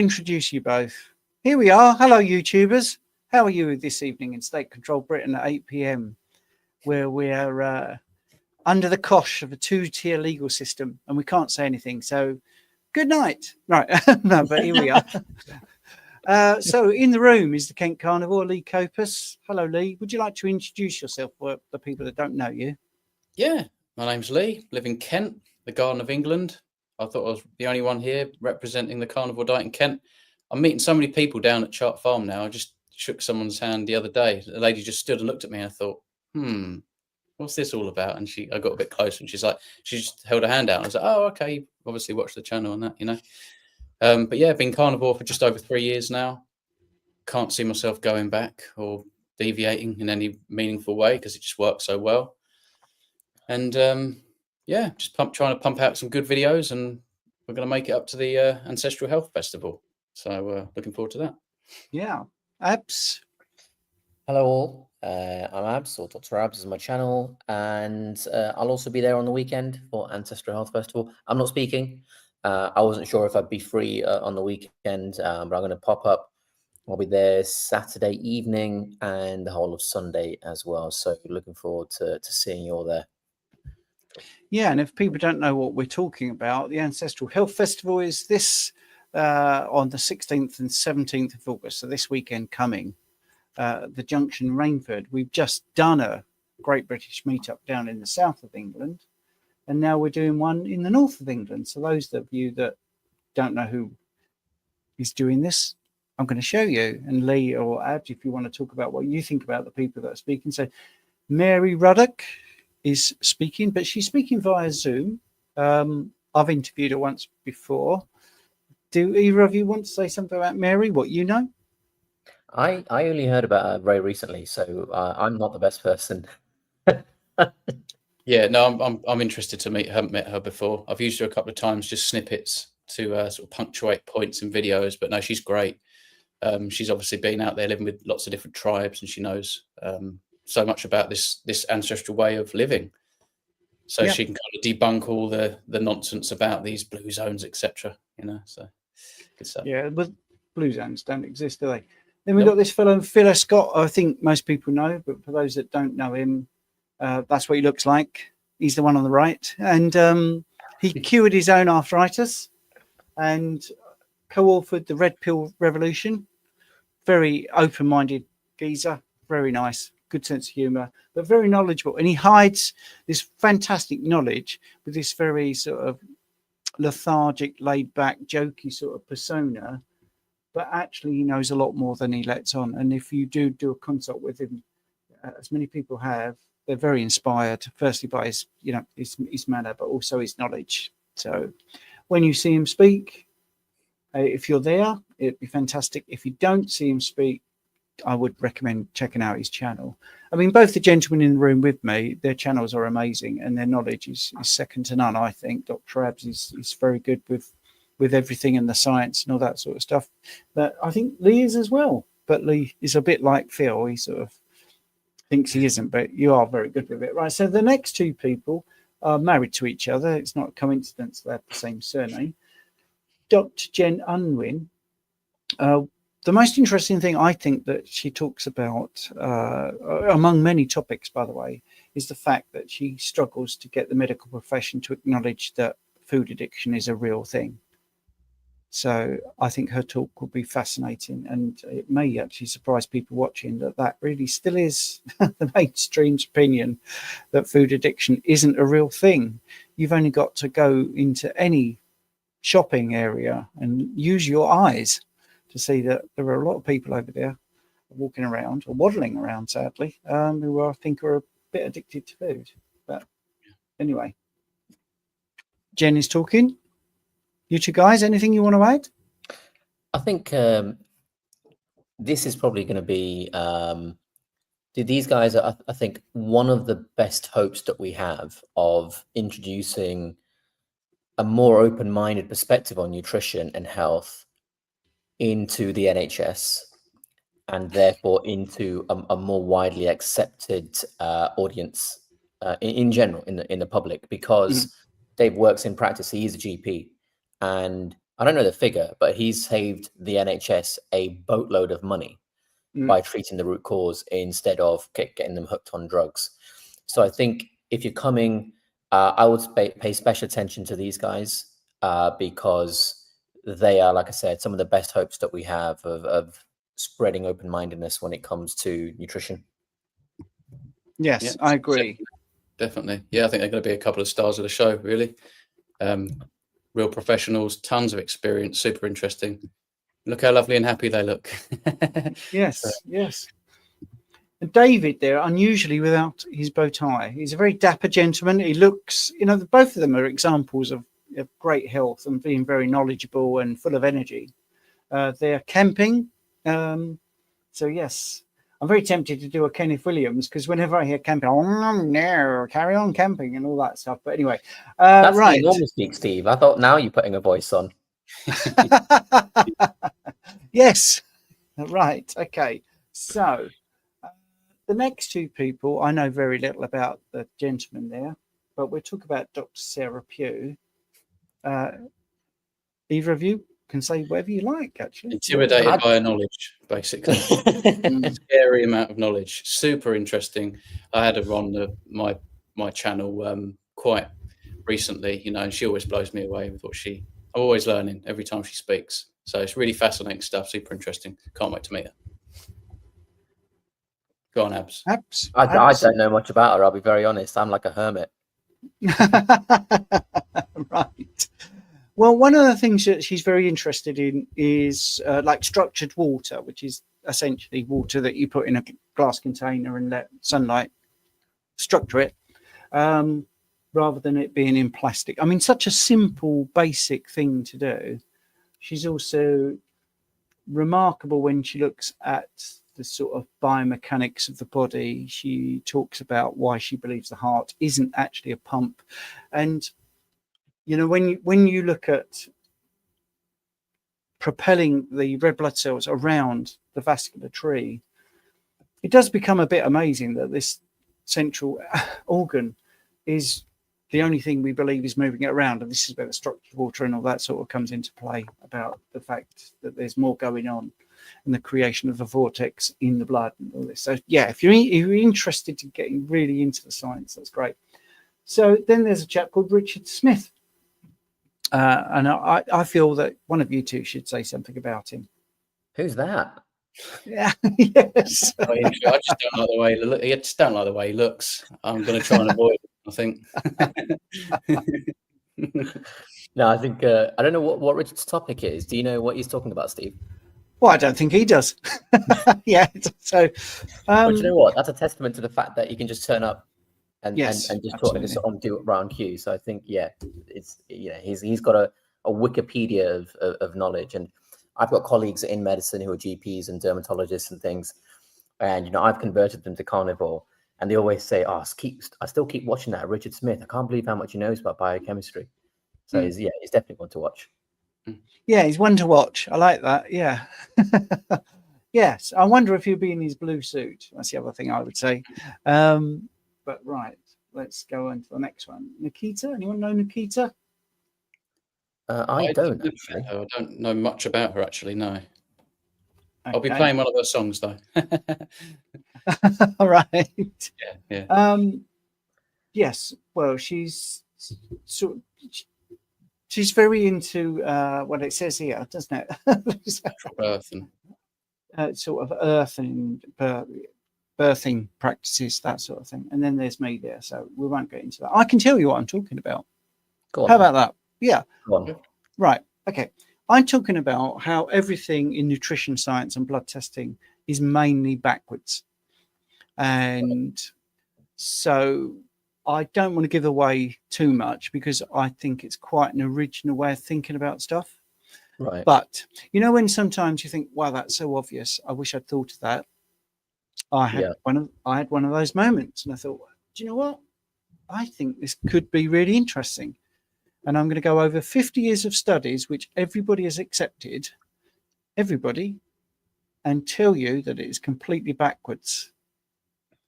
Introduce you both. Here we are. Hello, YouTubers. How are you this evening in state-controlled Britain at 8 p.m, where we are under the cosh of a two-tier legal system, and we can't say anything. So, good night. Right, no, but here we are. So, in the room is the Kent Carnivore, Lee Copus. Hello, Lee. Would you like to introduce yourself for the people that don't know you? Yeah, my name's Lee. Live in Kent, the Garden of England. I thought I was the only one here representing the carnivore diet in Kent. I'm meeting so many people down at Chart Farm now. I just shook someone's hand the other day. The lady just stood and looked at me and I thought, what's this all about? And I got a bit closer and she just held her hand out. I was like, oh, okay, you obviously watch the channel and that, you know. But yeah, I've been carnivore for just over 3 years now. Can't see myself going back or deviating in any meaningful way because it just works so well. And yeah, just trying to pump out some good videos, and we're going to make it up to the Ancestral Health Festival. So looking forward to that. Yeah. Abs. Hello all, I'm Abs, or Dr. Abs is my channel, and I'll also be there on the weekend for Ancestral Health Festival. I'm not speaking. I wasn't sure if I'd be free on the weekend, but I'm going to pop up. I'll be there Saturday evening and the whole of Sunday as well. So looking forward to seeing you all there. Yeah, and if people don't know what we're talking about, the Ancestral Health Festival is this on the 16th and 17th of August, so this weekend coming, the Junction Rainford. We've just done a Great British Meetup down in the south of England, and now we're doing one in the north of England. So those of you that don't know who is doing this, I'm going to show you. And Lee or Abs, if you want to talk about what you think about the people that are speaking. So Mary Ruddock is speaking, but she's speaking via Zoom. I've interviewed her once before. Do either of you want to say something about Mary, what you know? I only heard about her very recently, so I'm not the best person. Yeah, no, I'm interested to meet her. Haven't met her before. I've used her a couple of times, just snippets to sort of punctuate points in videos, but no, she's great. She's obviously been out there living with lots of different tribes, and she knows so much about this ancestral way of living, so she can kind of debunk all the nonsense about these blue zones, etc. You know, so good stuff. Yeah, but blue zones don't exist, do they? Then we've got this fellow Phil Scott. I think most people know, but for those that don't know him, that's what he looks like. He's the one on the right, and he cured his own arthritis and co-authored the Red Pill Revolution. Very open-minded geezer, very nice, good sense of humor, but very knowledgeable. And he hides this fantastic knowledge with this very sort of lethargic, laid-back, jokey sort of persona. But actually, he knows a lot more than he lets on. And if you do a consult with him, as many people have, they're very inspired. Firstly, by his, his manner, but also his knowledge. So, when you see him speak, if you're there, it'd be fantastic. If you don't see him speak, I would recommend checking out his channel. I mean, both the gentlemen in the room with me, their channels are amazing, and their knowledge is second to none. I think Dr. Abs is very good with everything and the science and all that sort of stuff. But I think Lee is as well. But Lee is a bit like Phil. He sort of thinks he isn't, but you are very good with it. Right, so the next two people are married to each other. It's not a coincidence they have the same surname. Dr. Jen Unwin. The most interesting thing I think that she talks about, among many topics, by the way, is the fact that she struggles to get the medical profession to acknowledge that food addiction is a real thing. So I think her talk will be fascinating, and it may actually surprise people watching that really still is the mainstream's opinion, that food addiction isn't a real thing. You've only got to go into any shopping area and use your eyes to see that there are a lot of people over there walking around or waddling around, sadly, who I think are a bit addicted to food. But anyway, Jen is talking. You two guys, anything you want to add? I think this is probably going to be, these guys are, I think, one of the best hopes that we have of introducing a more open-minded perspective on nutrition and health into the NHS, and therefore into a more widely accepted audience in general in the public, because Dave works in practice. He is a GP, and I don't know the figure, but he's saved the NHS a boatload of money by treating the root cause instead of getting them hooked on drugs. So I think if you're coming, I would pay special attention to these guys because they are, like I said, some of the best hopes that we have of spreading open-mindedness when it comes to nutrition. Yes, Yeah, I agree. Definitely. Yeah, I think they're going to be a couple of stars of the show, really. Real professionals, tons of experience, super interesting. Look how lovely and happy they look. Yes, yes. And David there, unusually without his bow tie. He's a very dapper gentleman. He looks, both of them are examples of great health and being very knowledgeable and full of energy. They're camping. So, yes, I'm very tempted to do a Kenneth Williams because whenever I hear camping, no, carry on camping and all that stuff. But anyway, That's right. the normal speak, Steve. I thought now you're putting a voice on. Yes, right. Okay. So the next two people, I know very little about the gentleman there, but we'll talk about Dr. Sarah Pugh. Either of you can say whatever you like, actually. Intimidated by her knowledge, basically. Scary amount of knowledge. Super interesting. I had her on my channel quite recently, and she always blows me away with I'm always learning every time she speaks. So it's really fascinating stuff, super interesting. Can't wait to meet her. Go on, Abs. I don't know much about her, I'll be very honest. I'm like a hermit. Right. Well, one of the things that she's very interested in is like structured water, which is essentially water that you put in a glass container and let sunlight structure it, rather than it being in plastic. I mean, such a simple, basic thing to do. She's also remarkable when she looks at the sort of biomechanics of the body. She talks about why she believes the heart isn't actually a pump. And when you look at propelling the red blood cells around the vascular tree, it does become a bit amazing that this central organ is the only thing we believe is moving it around. And this is where the structured water and all that sort of comes into play, about the fact that there's more going on in the creation of the vortex in the blood and all this. So yeah, if you're interested in getting really into the science, that's great. So then there's a chap called Richard Smith. And I feel that one of you two should say something about him. Who's that? Yeah, yes. I just don't like the way he looks. I just don't like the way he looks. I'm going to try and avoid it, I think. No, I think I don't know what Richard's topic is. Do you know what he's talking about, Steve? Well, I don't think he does. Yeah. So, but you know what? That's a testament to the fact that you can just turn up and yes, and just talk and just do it round cue. So I think it's he's got a Wikipedia of knowledge, and I've got colleagues in medicine who are GPs and dermatologists and things, and I've converted them to carnivore, and they always say, "Oh, I still keep watching that Richard Smith. I can't believe how much he knows about biochemistry." So he's definitely one to watch. Yeah, he's one to watch. I like that. Yeah. Yes. I wonder if he'll be in his blue suit. That's the other thing I would say. But right, let's go on to the next one. Nikita, anyone know Nikita? I don't actually. I don't know much about her, actually, no. Okay. I'll be Okay. playing one of her songs, though. All right. Yeah. Yes. Well, she's very into what it says here, doesn't it? Earth and sort of earth and birthing practices, that sort of thing. And then there's me there, so we won't get into that. I can tell you what I'm talking about. Go on. How about that? Yeah. Go on. Right. Okay. I'm talking about how everything in nutrition science and blood testing is mainly backwards. And so I don't want to give away too much because I think it's quite an original way of thinking about stuff. Right. But when sometimes you think, wow, that's so obvious, I wish I'd thought of that. I had one of those moments, and I thought, do you know what? I think this could be really interesting. And I'm going to go over 50 years of studies, which everybody has accepted, and tell you that it is completely backwards.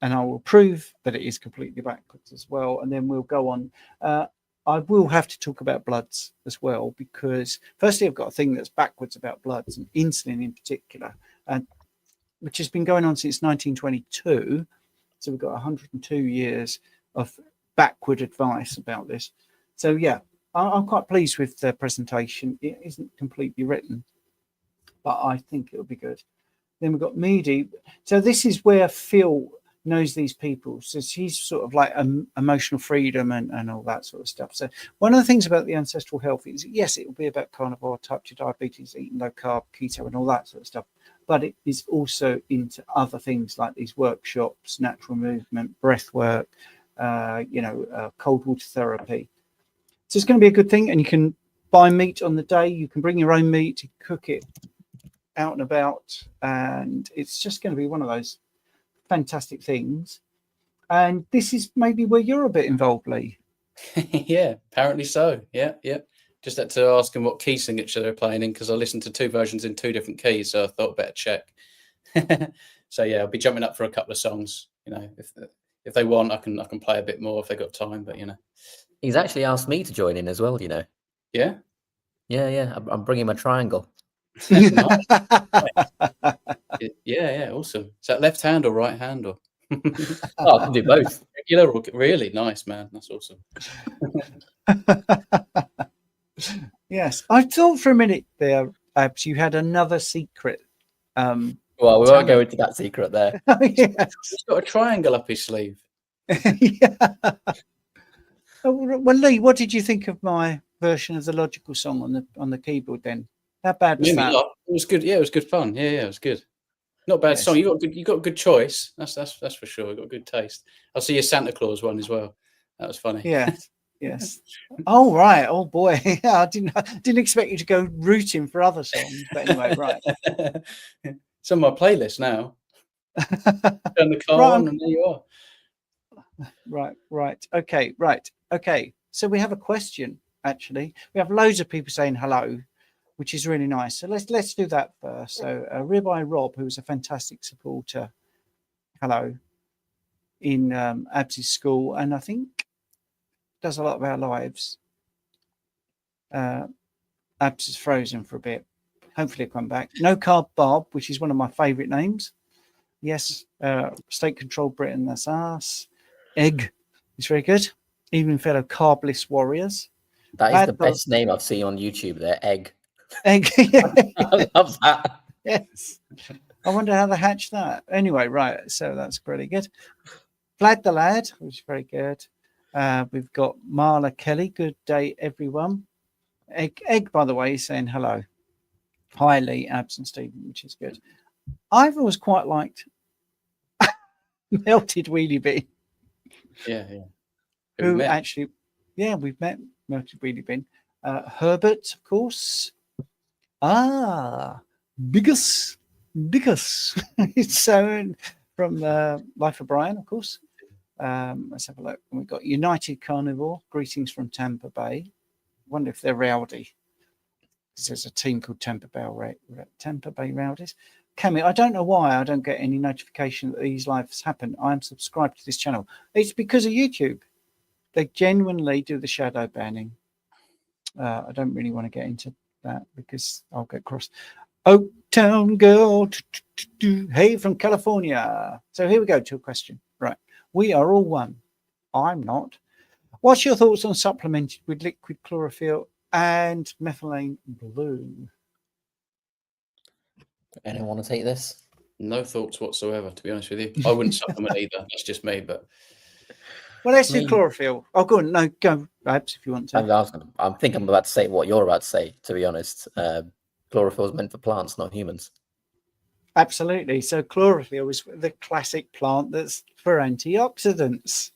And I will prove that it is completely backwards as well. And then we'll go on. I will have to talk about bloods as well, because firstly, I've got a thing that's backwards about bloods and insulin in particular, and which has been going on since 1922. So we've got 102 years of backward advice about this. So yeah, I'm quite pleased with the presentation. It isn't completely written, but I think it'll be good. Then we've got Meady. So this is where Phil knows these people. So she's sort of like emotional freedom and all that sort of stuff. So one of the things about the Ancestral Health is, yes, it will be about carnivore, type 2 diabetes, eating low carb, keto, and all that sort of stuff. But it is also into other things like these workshops, natural movement, breath work, cold water therapy. So it's going to be a good thing. And you can buy meat on the day. You can bring your own meat, cook it out and about. And it's just going to be one of those fantastic things. And this is maybe where you're a bit involved, Lee. Yeah, apparently so. Yeah. Just had to ask them what key signature they're playing in, because I listened to 2 versions in 2 different keys, so I thought better check. So yeah, I'll be jumping up for a couple of songs. If they want, I can play a bit more if they got time. But He's actually asked me to join in as well. Yeah. I'm bringing my triangle. Nice. Yeah, awesome. Is that left hand or right hand or? Oh, I can do both. Regular or really nice, man. That's awesome. Yes, I thought for a minute there, Abs, you had another secret. Well, we won't go into that secret there. Yes. He's got a triangle up his sleeve. Yeah. Well, Lee, what did you think of my version of the Logical song on the keyboard then? How bad was that? It was good. Yeah, it was good fun. Yeah, it was good. Not bad song. You got a good choice. That's for sure. You got good taste. I'll see your Santa Claus one as well. That was funny. Yes. Oh right. Oh boy. I didn't expect you to go rooting for other songs. But anyway, right. It's on my playlist now. Turn the car on, and there you are. Right. Okay. So we have a question. Actually, we have loads of people saying hello, which is really nice. So let's do that first. So Ribeye Rob, who was a fantastic supporter, hello, in Abs's school, and I think does a lot of our lives. Abs is frozen for a bit. Hopefully he'll come back. No Carb Bob, which is one of my favourite names. Yes, State Controlled Britain, that's us. Egg is very good. Even fellow Carbless Warriors. That is the best name I've seen on YouTube there, Egg. Egg. I love that. Yes. I wonder how they hatched that. Anyway, right. So that's pretty good. Vlad the Lad, which is very good. We've got Marla Kelly. Good day, everyone. Egg, by the way, is saying hello. Hi, Lee, Abs and Stephen, which is good. I've always quite liked Melted Wheelie Bean. Yeah. Who actually, we've met Melted Wheelie Bean. Herbert, of course. Biggest. So from Life of Brian, of course. Let's have a look. And we've got United Carnivore. Greetings from Tampa Bay. Wonder if they're rowdy. There's a team called Tampa Bay Rowdies. Cammy, I don't know why I don't get any notification that these lives happen. I'm subscribed to this channel. It's because of YouTube. They genuinely do the shadow banning. I don't really want to get into that because I'll get cross. Oaktown girl, hey, from California. So here we go to a question. Right. We are all one. I'm not. What's your thoughts on supplemented with liquid chlorophyll and methylene blue? Anyone want to take this? No thoughts whatsoever, to be honest with you. I wouldn't supplement either. That's just me, but... Well, let's do chlorophyll. Oh, go on. No, go, Babs, if you want to. I think I'm about to say what you're about to say, to be honest. Chlorophyll is meant for plants, not humans. Absolutely. So chlorophyll is the classic plant that's for antioxidants.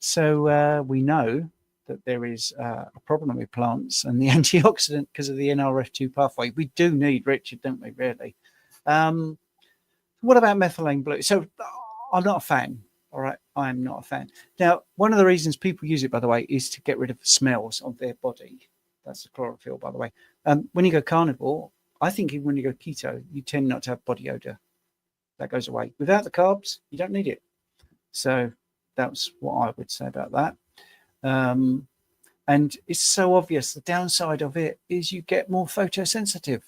So we know that there is a problem with plants and the antioxidant because of the NRF2 pathway. We do need Richard, don't we, really? What about methylene blue? So I'm not a fan. All right, I am not a fan. Now, one of the reasons people use it, by the way, is to get rid of smells of their body. That's the chlorophyll, by the way. When you go carnivore, I think even when you go keto, you tend not to have body odor. That goes away. Without the carbs, you don't need it. So that's what I would say about that. And it's so obvious. The downside of it is you get more photosensitive.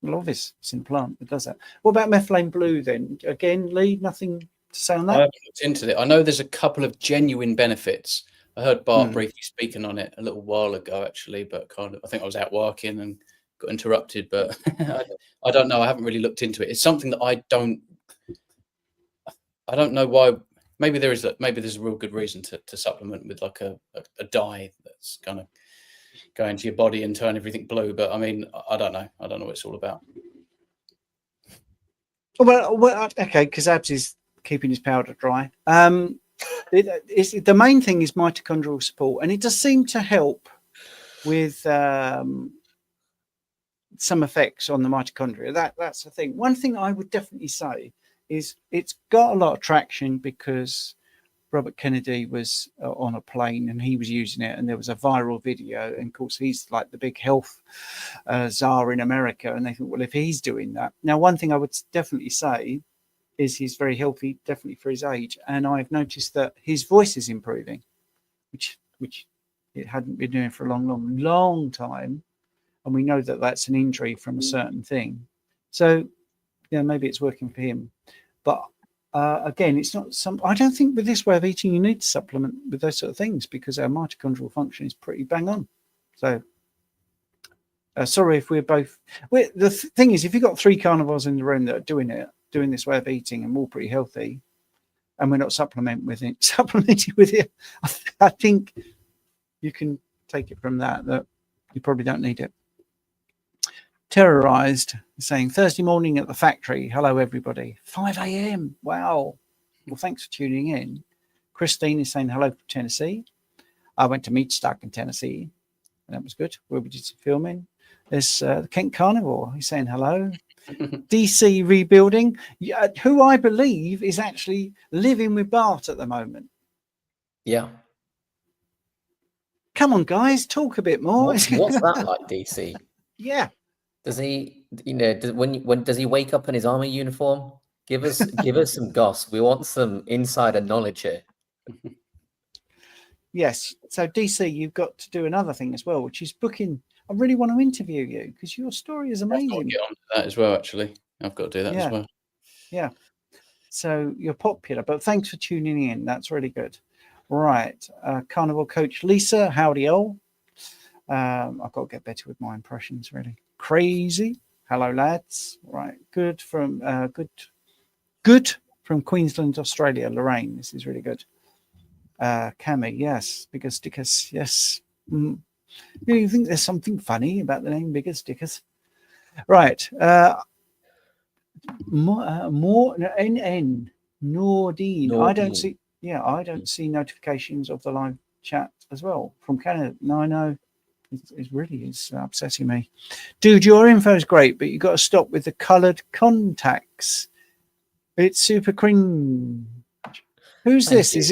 Well, obvious, it's in plant that does that. What about methylene blue then? Again, Lee, nothing to say on I that? haven't looked into it. I know there's a couple of genuine benefits. I heard Bart briefly speaking on it a little while ago, actually, but I think I was out working and got interrupted. But I don't know. I haven't really looked into it. It's something that I don't know why. Maybe there's a real good reason to supplement with like a dye that's going to go into your body and turn everything blue. But I mean, I don't know. I don't know what it's all about. Well, okay, because Abs is keeping his powder dry. The main thing is mitochondrial support, and it does seem to help with some effects on the mitochondria. That's the thing. One thing I would definitely say is it's got a lot of traction because Robert Kennedy was on a plane and he was using it, and there was a viral video. And of course, he's like the big health czar in America, and they think, well, if he's doing that. Now, one thing I would definitely say is he's very healthy, definitely for his age, and I've noticed that his voice is improving, which it hadn't been doing for a long time, and we know that that's an injury from a certain thing. So, yeah, maybe it's working for him, but again, it's not some. I don't think with this way of eating you need to supplement with those sort of things because our mitochondrial function is pretty bang on. So, sorry if we're both. The thing is, if you've got 3 carnivores in the room that are doing this way of eating and all pretty healthy, and we're not supplementing with it, I think you can take it from that you probably don't need it. Terrorized, saying Thursday morning at the factory. Hello, everybody. 5 a.m. Wow. Well, thanks for tuning in. Christine is saying hello from Tennessee. I went to Meatstock in Tennessee, and that was good. Where we did some filming. There's Kent Carnivore. He's saying hello. DC Rebuilding, who I believe is actually living with Bart at the moment. Yeah. Come on, guys, talk a bit more. What's that like, DC? Yeah. Does he, when does he wake up in his army uniform? Give us some goss. We want some insider knowledge here. Yes. So DC, you've got to do another thing as well, which is booking. I really want to interview you because your story is amazing. I've got to get on to that as well, actually. I've got to do that as well. Yeah. So you're popular, but thanks for tuning in. That's really good. Right. Carnivore coach Lisa, howdy all. I've got to get better with my impressions, really. Crazy. Hello, lads. Right. Good from Queensland, Australia. Lorraine. This is really good. Cami, yes. Bigger Stickers, yes. You think there's something funny about the name Bigger Stickers? Right. More NN Nordine. I don't see. Yeah, I don't see notifications of the live chat as well from Canada. No, I know. It really is upsetting me. Dude, your info is great, but you got to stop with the coloured contacts. It's super cringe. Who's this? Is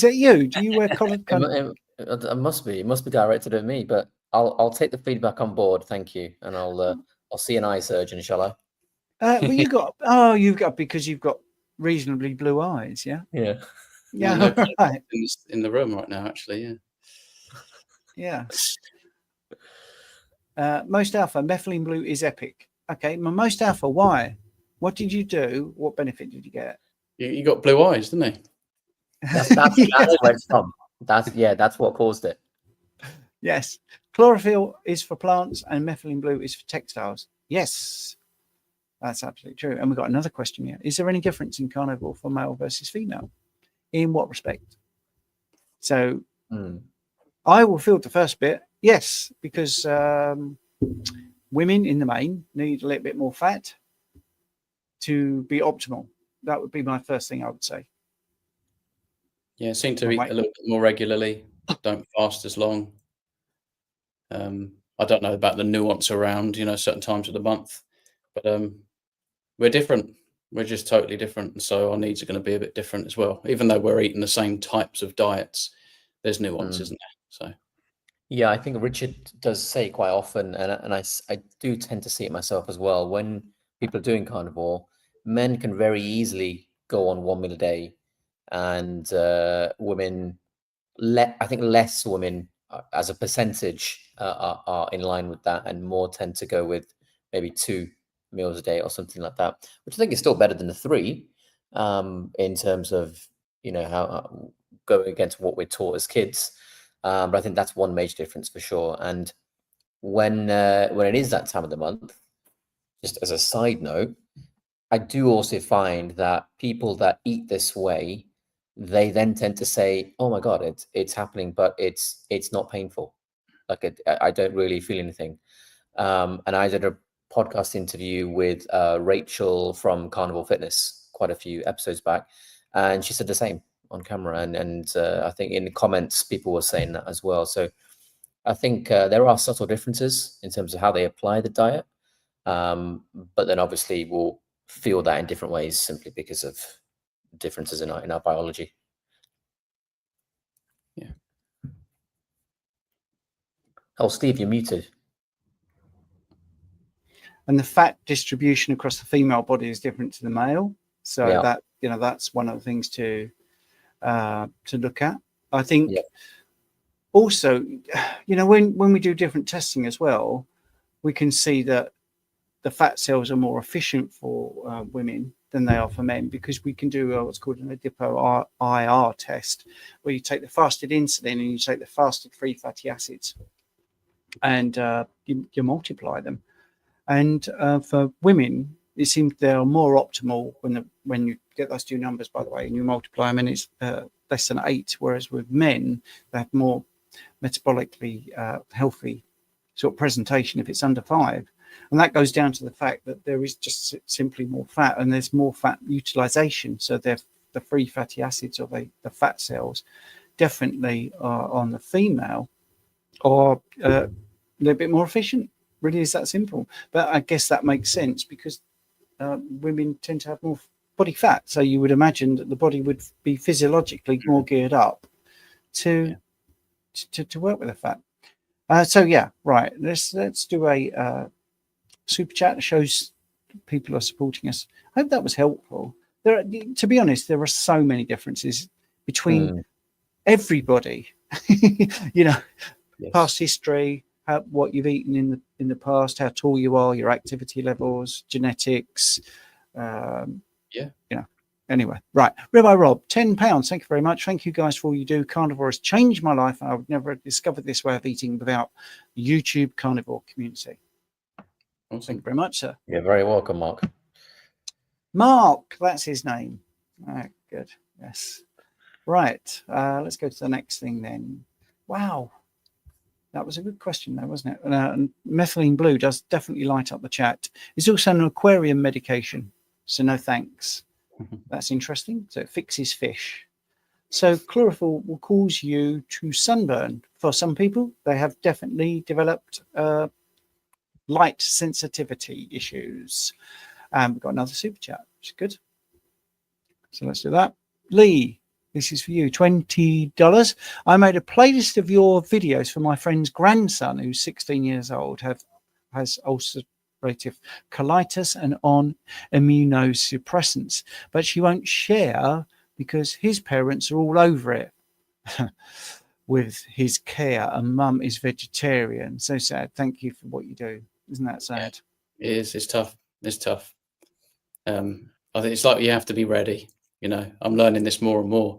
that you? Do you wear coloured contacts? It must be. It must be directed at me, but I'll take the feedback on board. Thank you, and I'll see an eye surgeon, shall I? Well, you've got because you've got reasonably blue eyes, yeah. Yeah. Right. In the room right now, actually, yeah. Most alpha methylene blue is epic. Okay, my most alpha. Why? What did you do? What benefit did you get? You got blue eyes, didn't he? That's where it's from. That's what caused it. Yes, chlorophyll is for plants and methylene blue is for textiles. Yes, that's absolutely true. And we've got another question here. Is there any difference in carnivore for male versus female? In what respect? So I will field the first bit. Yes, because women in the main need a little bit more fat to be optimal. That would be my first thing I would say. Yeah, seem to eat a little bit more regularly. Don't fast as long. I don't know about the nuance around, certain times of the month, but we're different. We're just totally different. And so our needs are going to be a bit different as well. Even though we're eating the same types of diets, there's nuance, isn't there? So. Yeah, I think Richard does say quite often, and I do tend to see it myself as well, when people are doing carnivore, men can very easily go on 1 meal a day, and women I think less women as a percentage are in line with that, and more tend to go with maybe 2 meals a day or something like that, which I think is still better than the 3 in terms of, you know, how going against what we're taught as kids. But I think that's one major difference for sure. And when it is that time of the month, just as a side note, I do also find that people that eat this way, they then tend to say, "Oh my God, it's happening, but it's not painful. Like I don't really feel anything." And I did a podcast interview with Rachel from Carnivore Fitness quite a few episodes back, and she said the same on camera. And I think in the comments, people were saying that as well. So I think there are subtle differences in terms of how they apply the diet. But then obviously we'll feel that in different ways simply because of differences in our biology. Yeah. Oh, Steve, you're muted. And the fat distribution across the female body is different to the male. So Yeah. that, you know, that's one of the things to look at. I think also, you know, when we do different testing as well, we can see that the fat cells are more efficient for women than they are for men, because we can do what's called an adipo-IR test, where you take the fasted insulin and you take the fasted free fatty acids, and you multiply them. And for women, it seems they're more optimal when you get those two numbers, by the way, and you multiply them, and it's less than 8. Whereas with men, they have more metabolically healthy sort of presentation if it's under 5. And that goes down to the fact that there is just simply more fat, and there's more fat utilization. So the free fatty acids, or the fat cells, definitely are on the female, or a little bit more efficient. Really is that simple. But I guess that makes sense, because women tend to have more body fat. So you would imagine that the body would be physiologically more geared up to work with the fat. So yeah, right. Let's do a super chat that shows people are supporting us. I hope that was helpful. To be honest, there are so many differences between everybody. You know, past history, what you've eaten in the past, how tall you are, your activity levels, genetics. You know. Anyway, right. Rabbi Rob, £10. Thank you very much. Thank you guys for all you do. Carnivore has changed my life. I would never have discovered this way of eating without the YouTube carnivore community. Awesome. Thank you very much, sir. You're very welcome, Mark. Mark, that's his name. Good. Yes. Right. Let's go to the next thing then. Wow. That was a good question, though, wasn't it? Methylene blue does definitely light up the chat. It's also an aquarium medication, so no thanks. That's interesting. So it fixes fish. So chlorophyll will cause you to sunburn. For some people, they have definitely developed light sensitivity issues. We've got another super chat, which is good. So let's do that. Lee, this is for you, $20. I made a playlist of your videos for my friend's grandson, who's 16 years old, has ulcerative colitis and on immunosuppressants, but she won't share because his parents are all over it with his care, and mum is vegetarian. So sad. Thank you for what you do. Isn't that sad? Yeah, it is. It's tough. It's tough. I think it's like you have to be ready. You know, I'm learning this more and more.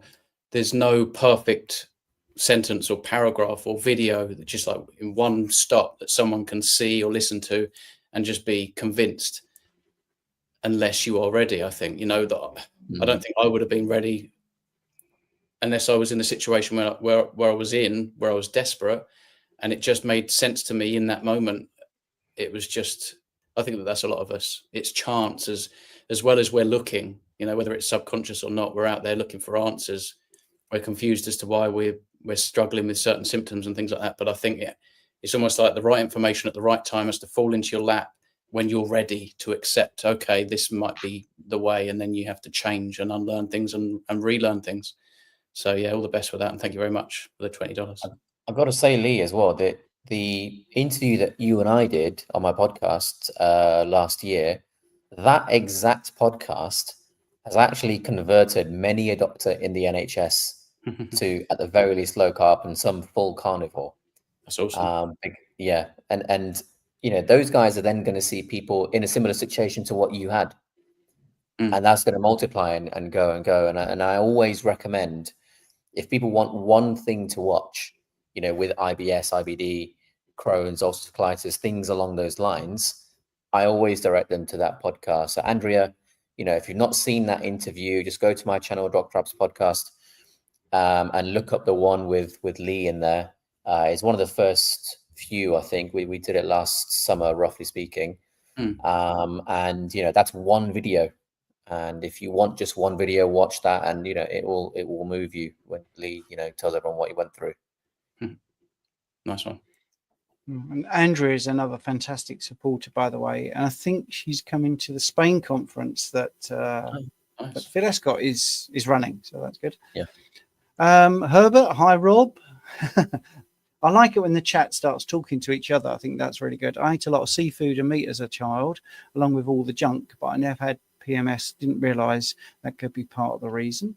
There's no perfect sentence or paragraph or video that just like in one stop that someone can see or listen to and just be convinced, unless you are ready. I think, you know, that I don't think I would have been ready unless I was in the situation where I was in, where I was desperate, and it just made sense to me in that moment. It was just, I think that's a lot of us. It's chance as well as we're looking, you know, whether it's subconscious or not, we're out there looking for answers. We're confused as to why we're struggling with certain symptoms and things like that. But I think it's almost like the right information at the right time has to fall into your lap when you're ready to accept, okay, this might be the way, and then you have to change and unlearn things and relearn things. So yeah, all the best with that, and thank you very much for the $20. I've got to say, Lee, as well, that the interview that you and I did on my podcast last year, that exact podcast has actually converted many a doctor in the NHS to, at the very least, low carb and some full carnivore. That's awesome. Yeah, and you know, those guys are then going to see people in a similar situation to what you had, and that's going to multiply and go and go. And I always recommend, if people want one thing to watch, you know, with IBS, IBD, Crohn's, ulcerative colitis, things along those lines, I always direct them to that podcast. So Andrea, you know, if you've not seen that interview, just go to my channel, Dr. Ab's podcast, and look up the one with Lee in there. It's one of the first few, I think. We did it last summer, roughly speaking. And you know, that's one video. And if you want just one video, watch that, and you know, it will move you when Lee, you know, tells everyone what he went through. Nice one. And Andrea is another fantastic supporter, by the way. And I think she's coming to the Spain conference that that Phil Escott is running. So that's good. Yeah. Herbert, hi Rob. I like it when the chat starts talking to each other. I think that's really good. I ate a lot of seafood and meat as a child, along with all the junk, but I never had PMS. Didn't realise that could be part of the reason.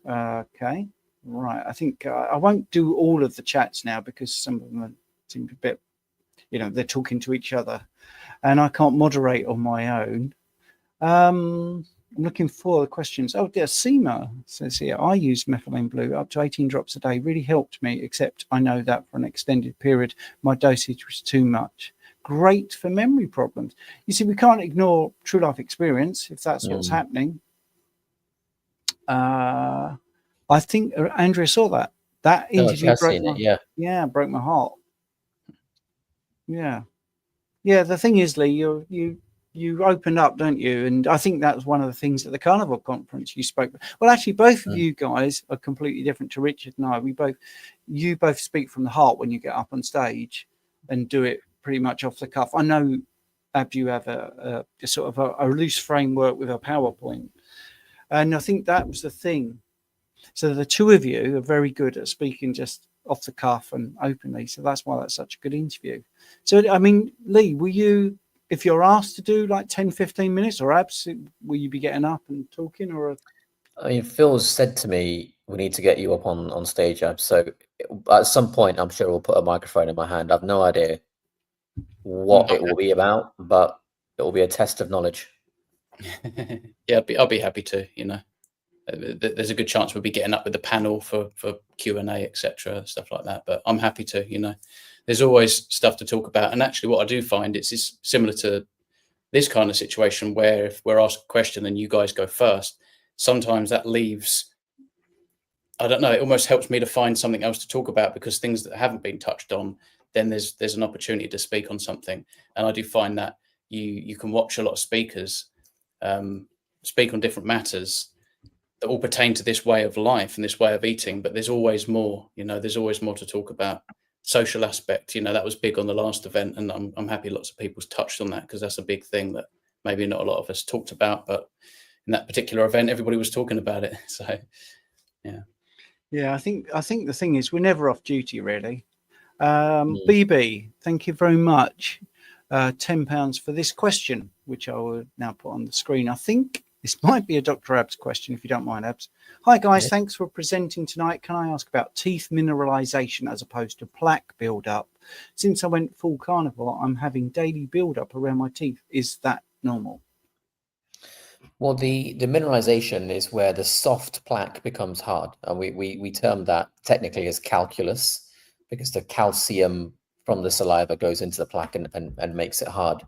Okay, right. I think I won't do all of the chats now because some of them seem a bit, you know, they're talking to each other, and I can't moderate on my own. I'm looking for the questions. Oh, dear, Seema says here, I use methylene blue up to 18 drops a day. Really helped me, except I know that for an extended period, my dosage was too much. Great for memory problems. You see, we can't ignore true life experience if that's what's happening. I think Andrea saw that. That interview broke my heart. Yeah. The thing is, Lee, you opened up, don't you? And I think that's one of the things at the Carnivore conference you spoke. Well, actually, both of you guys are completely different to Richard and I. You both speak from the heart when you get up on stage and do it pretty much off the cuff. I know, Ab, you have a sort of a loose framework with a PowerPoint, and I think that was the thing. So the two of you are very good at speaking just off the cuff and openly. So that's why that's such a good interview. So, I mean, Lee, will you, if you're asked to do like 10, 15 minutes or Abs, will you be getting up and talking? Or I mean, Phil's said to me, we need to get you up on stage, Abs. So at some point, I'm sure we'll put a microphone in my hand. I've no idea what it will be about, but it will be a test of knowledge. Yeah, I'll be happy to, you know. There's a good chance we'll be getting up with the panel for Q&A, etc., stuff like that. But I'm happy to, you know. There's always stuff to talk about. And actually what I do find is similar to this kind of situation where if we're asked a question and you guys go first, sometimes that leaves, I don't know, it almost helps me to find something else to talk about, because things that haven't been touched on, then there's an opportunity to speak on something. And I do find that you can watch a lot of speakers speak on different matters that all pertain to this way of life and this way of eating, but there's always more, you know, there's always more to talk about. Social aspect, you know, that was big on the last event, and I'm happy lots of people's touched on that, because that's a big thing that maybe not a lot of us talked about, but in that particular event, everybody was talking about it. So, yeah. I think the thing is, we're never off duty, really. BB, thank you very much. £10 for this question, which I will now put on the screen. I think this might be a Dr. Abs question, if you don't mind, Abs. Hi, guys. Thanks for presenting tonight. Can I ask about teeth mineralization as opposed to plaque buildup? Since I went full carnivore, I'm having daily buildup around my teeth. Is that normal? Well, the mineralization is where the soft plaque becomes hard. And we term that technically as calculus, because the calcium from the saliva goes into the plaque and makes it hard.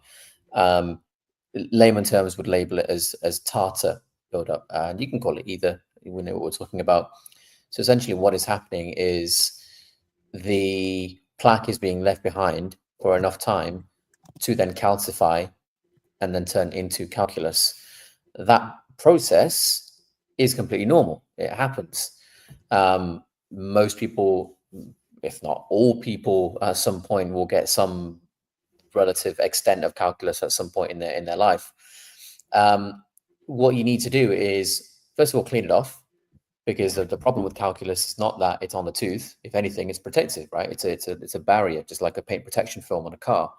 Layman terms would label it as tartar buildup, and you can call it either. We know what we're talking about. So essentially what is happening is the plaque is being left behind for enough time to then calcify and then turn into calculus. That process is completely normal. It happens. Most people, if not all people, at some point will get some relative extent of calculus at some point in their life. What you need to do is, first of all, clean it off, because the problem with calculus is not that it's on the tooth. If anything, it's protective, right? It's a barrier, just like a paint protection film on a car.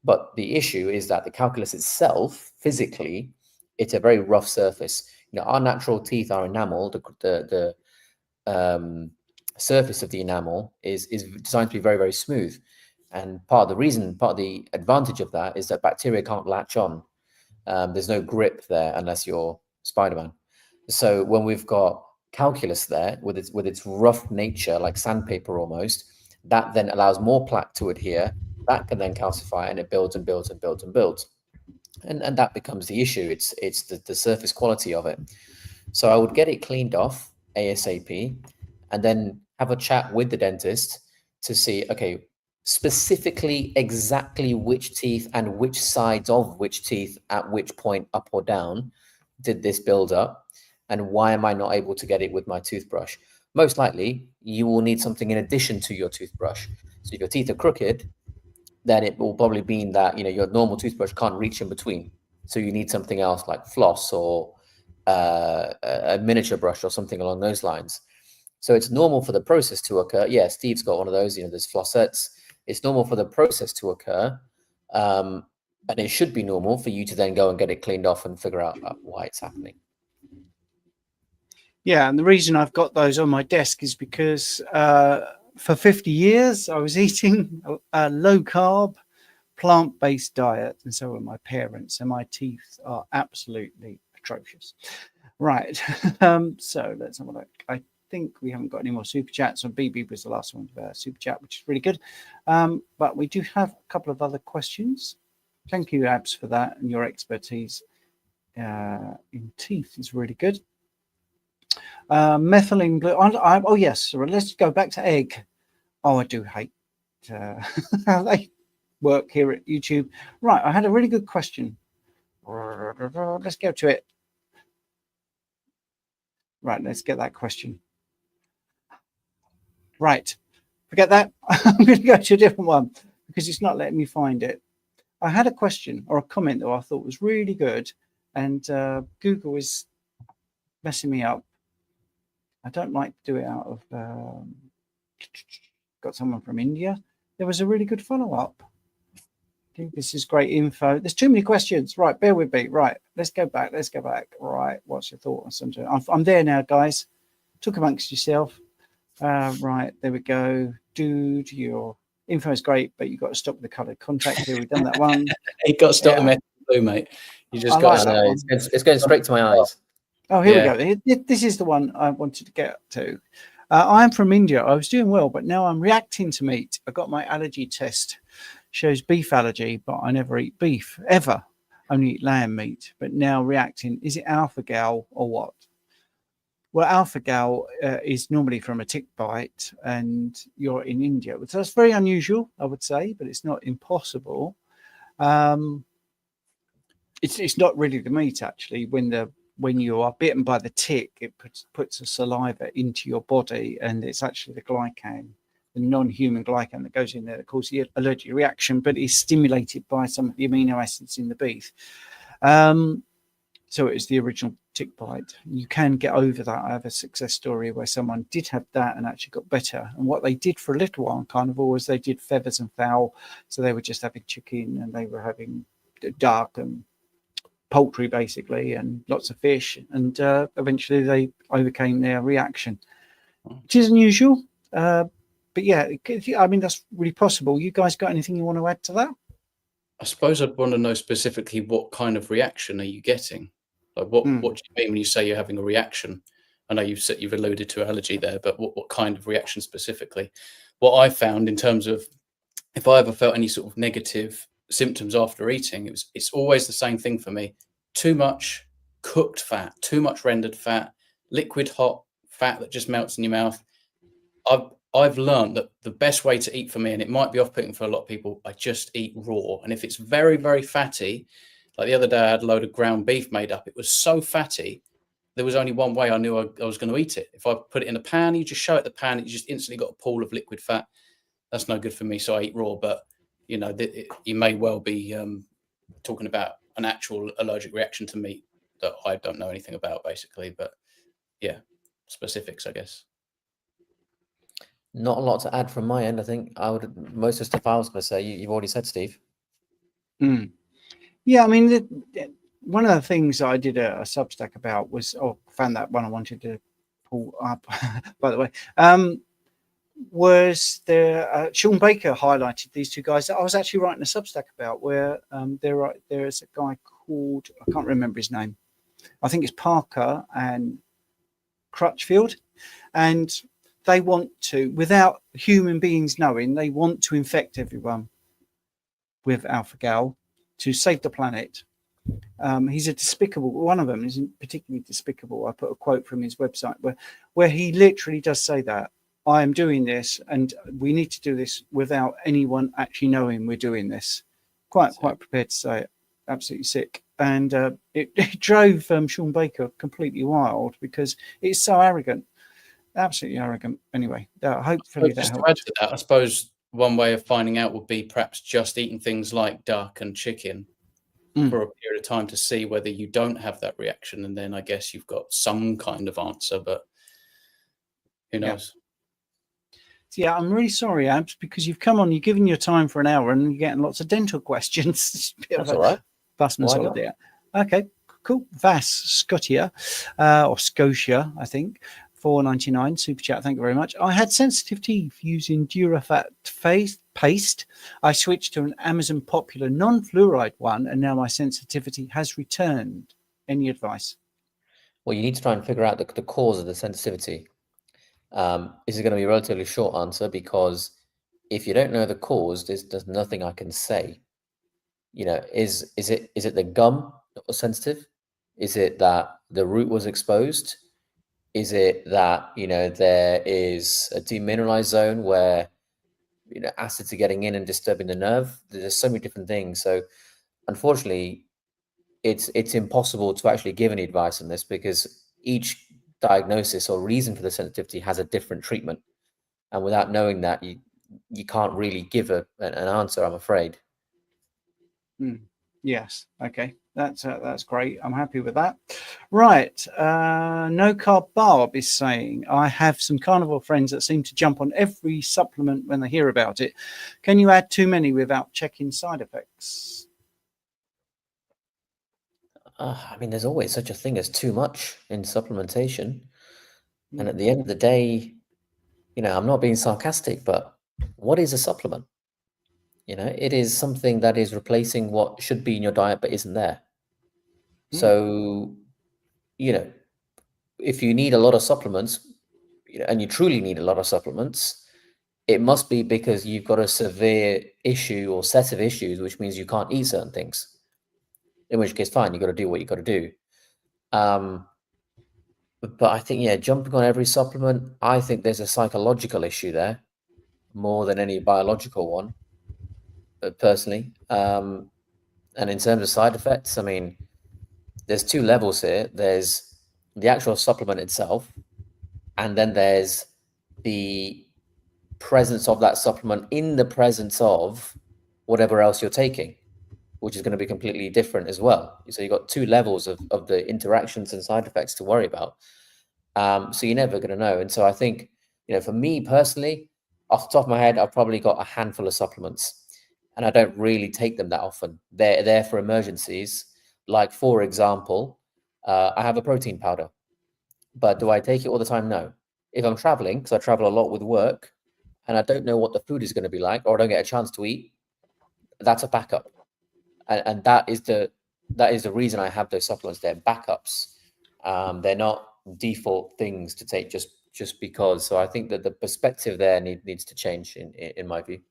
But the issue is that the calculus itself, physically, it's a very rough surface. You know, our natural teeth are enamel. The surface of the enamel is designed to be very, very smooth. And part of the advantage of that is that bacteria can't latch on. There's no grip there unless you're Spider-Man. So when we've got calculus there with its rough nature, like sandpaper almost, that then allows more plaque to adhere. That can then calcify, and it builds and builds and builds and builds. And that becomes the issue. It's the surface quality of it. So I would get it cleaned off ASAP, and then have a chat with the dentist to see, okay, specifically exactly which teeth and which sides of which teeth at which point up or down did this build up, and why am I not able to get it with my toothbrush? Most likely you will need something in addition to your toothbrush. So if your teeth are crooked, then it will probably mean that, you know, your normal toothbrush can't reach in between. So you need something else like floss or a miniature brush or something along those lines. So it's normal for the process to occur. Yeah, Steve's got one of those, you know, there's flossettes. It's normal for the process to occur. And it should be normal for you to then go and get it cleaned off and figure out why it's happening. Yeah, and the reason I've got those on my desk is because for 50 years I was eating a low-carb, plant-based diet, and so were my parents, and my teeth are absolutely atrocious. Right, so let's have a look. I think we haven't got any more super chats. So BB was the last one to super chat, which is really good. But we do have a couple of other questions. Thank you, Abs, for that, and your expertise in teeth is really good. Methylene blue. Oh yes, so let's go back to egg. Oh, I do hate how they work here at YouTube. Right, I had a really good question. Let's go to it. Right, let's get that question. Right, forget that. I'm going to go to a different one because it's not letting me find it. I had a question or a comment that I thought was really good, and Google is messing me up. I don't like to do it out of got someone from India. There was a really good follow-up. I think this is great info. There's too many questions. Right, bear with me. Right, let's go back. Right, what's your thought on something? I'm there now, guys. Talk amongst yourself. Right, there we go. Dude, your info is great, but you've got to stop the coloured contact here. We've done that one. You got to stop the method blue, mate. You just got to. It's going straight to my eyes. Oh, here we go. This is the one I wanted to get to. I'm from India. I was doing well, but now I'm reacting to meat. I got my allergy test. Shows beef allergy, but I never eat beef, ever. Only eat lamb meat. But now reacting. Is it alpha-gal or what? Well, alpha-gal is normally from a tick bite, and you're in India. So that's very unusual, I would say, but it's not impossible. It's not really the meat, actually. When you are bitten by the tick, it puts the saliva into your body, and it's actually the glycan, the non-human glycan that goes in there that causes the allergic reaction, but is stimulated by some of the amino acids in the beef. So it's the original tick bite. You can get over that. I have a success story where someone did have that and actually got better. And what they did for a little while in Carnivore was they did feathers and fowl. So they were just having chicken, and they were having duck and poultry basically, and lots of fish, and eventually they overcame their reaction, which is unusual, but yeah, I mean, that's really possible. You guys got anything you want to add to that? I suppose I'd want to know specifically what kind of reaction are you getting? Like what do you mean when you say you're having a reaction? I know you've alluded to allergy there, but what kind of reaction specifically? What I found in terms of if I ever felt any sort of negative symptoms after eating, it's always the same thing for me. Too much cooked fat, too much rendered fat, liquid hot fat that just melts in your mouth. I've learned that the best way to eat for me, and it might be off-putting for a lot of people, I just eat raw. And if it's very, very fatty, like the other day I had a load of ground beef made up, it was so fatty, there was only one way I knew I was going to eat it. If I put it in a pan, you just show it the pan, it just instantly got a pool of liquid fat. That's no good for me, so I eat raw. But you know, you may well be talking about an actual allergic reaction to meat that I don't know anything about, basically. But yeah, specifics, I guess. Not a lot to add from my end. I think most of the stuff I was going to say, you've already said, Steve. Yeah, I mean, one of the things I did a Substack about was, found that one I wanted to pull up, by the way. Was there Sean Baker highlighted these two guys that I was actually writing a Substack about, where there's a guy called, I can't remember his name, I think it's Parker and Crutchfield, and they want to, without human beings knowing, they want to infect everyone with alpha-gal to save the planet. He's a despicable, one of them isn't particularly despicable. I put a quote from his website where he literally does say that I am doing this and we need to do this without anyone actually knowing we're doing this. Quite prepared to say it. Absolutely sick. And it drove Sean Baker completely wild because it's so arrogant. Absolutely arrogant. Anyway, hopefully that helps. To add to that, I suppose one way of finding out would be perhaps just eating things like duck and chicken for a period of time to see whether you don't have that reaction. And then I guess you've got some kind of answer, but who knows? Yeah, I'm really sorry, Abs, because you've come on, you've given your time for an hour and you're getting lots of dental questions. That's all right. Busman's holiday. Okay, cool. Vass, Scotia, or Scotia, I think. $4.99 super chat. Thank you very much. I had sensitive teeth using Durafat paste. I switched to an Amazon popular non-fluoride one, and now my sensitivity has returned. Any advice? Well, you need to try and figure out the cause of the sensitivity. This is going to be a relatively short answer, because if you don't know the cause, there's nothing I can say. You know, is it the gum that was sensitive? Is it that the root was exposed? Is it that, you know, there is a demineralized zone where, you know, acids are getting in and disturbing the nerve? There's so many different things. So unfortunately, it's impossible to actually give any advice on this, because each diagnosis or reason for the sensitivity has a different treatment. And without knowing that, you can't really give an answer, I'm afraid. Yes. Okay. That's great. I'm happy with that. Right. No Carb Barb is saying, I have some carnivore friends that seem to jump on every supplement when they hear about it. Can you add too many without checking side effects? I mean, there's always such a thing as too much in supplementation. And at the end of the day, you know, I'm not being sarcastic, but what is a supplement? You know, it is something that is replacing what should be in your diet but isn't there. So, you know, if you need a lot of supplements, you know, and you truly need a lot of supplements, it must be because you've got a severe issue or set of issues, which means you can't eat certain things. In which case, fine, you got to do what you got to do. But I think, yeah, jumping on every supplement, I think there's a psychological issue there more than any biological one, personally. And in terms of side effects, I mean, there's two levels here. There's the actual supplement itself, and then there's the presence of that supplement in the presence of whatever else you're taking, which is going to be completely different as well. So you've got two levels of the interactions and side effects to worry about. So you're never going to know. And so I think, you know, for me personally, off the top of my head, I've probably got a handful of supplements, and I don't really take them that often. They're there for emergencies. Like, for example, I have a protein powder, but do I take it all the time? No. If I'm traveling, because I travel a lot with work, and I don't know what the food is going to be like, or I don't get a chance to eat, that's a backup. And that is the reason I have those supplements. They're backups. They're not default things to take just because. So I think that the perspective there needs to change in my view.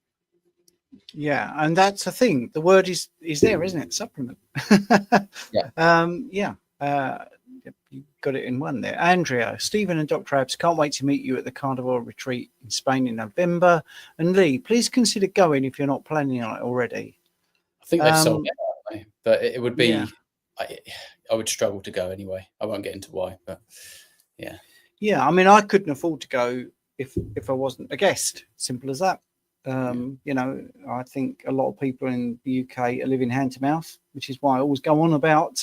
Yeah, and that's the thing. The word is there, isn't it? Supplement. Yeah. You got it in one there. Andrea, Stephen and Dr. Abs can't wait to meet you at the Carnivore Retreat in Spain in November. And Lee, please consider going if you're not planning on it already. I think they've sold it, haven't they? But it would be, yeah. I would struggle to go anyway. I won't get into why, but yeah. Yeah, I mean, I couldn't afford to go if I wasn't a guest. Simple as that. You know, I think a lot of people in the UK are living hand to mouth, which is why I always go on about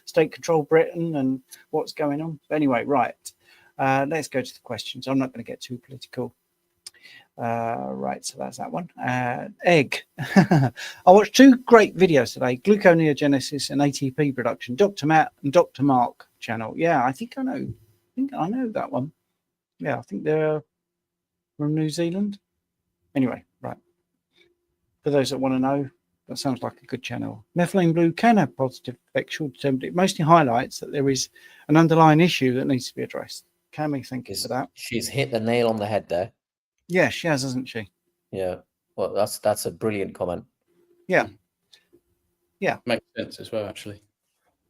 state controlled Britain and what's going on. But anyway, right. Let's go to the questions. I'm not going to get too political. Right, so that's that one. Egg. I watched two great videos today, gluconeogenesis and ATP production, Dr. Matt and Dr. Mark channel. Yeah, I think I know think I know that one. Yeah, I think they're from New Zealand. Anyway, right. For those that want to know, that sounds like a good channel. Methylene blue can have positive effects short term, but it mostly highlights that there is an underlying issue that needs to be addressed. Cammy, thank you for that. She's hit the nail on the head there. Yeah, she has, hasn't she? Yeah. Well, that's a brilliant comment. Yeah. Yeah. Makes sense as well, actually.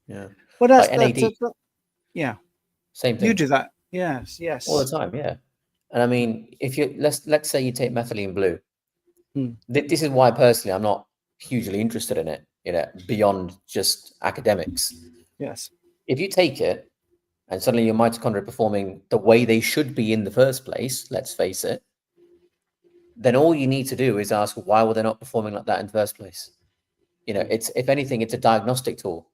Yeah. Well, that's like NAD. Yeah. Same thing. You do that. Yes. Yes. All the time. Yeah. And I mean, if you let's say you take methylene blue. This is why personally I'm not hugely interested in it, beyond just academics. Yes. If you take it and suddenly your mitochondria are performing the way they should be in the first place, let's face it, then all you need to do is ask, why were they not performing like that in the first place? It's, if anything, it's a diagnostic tool,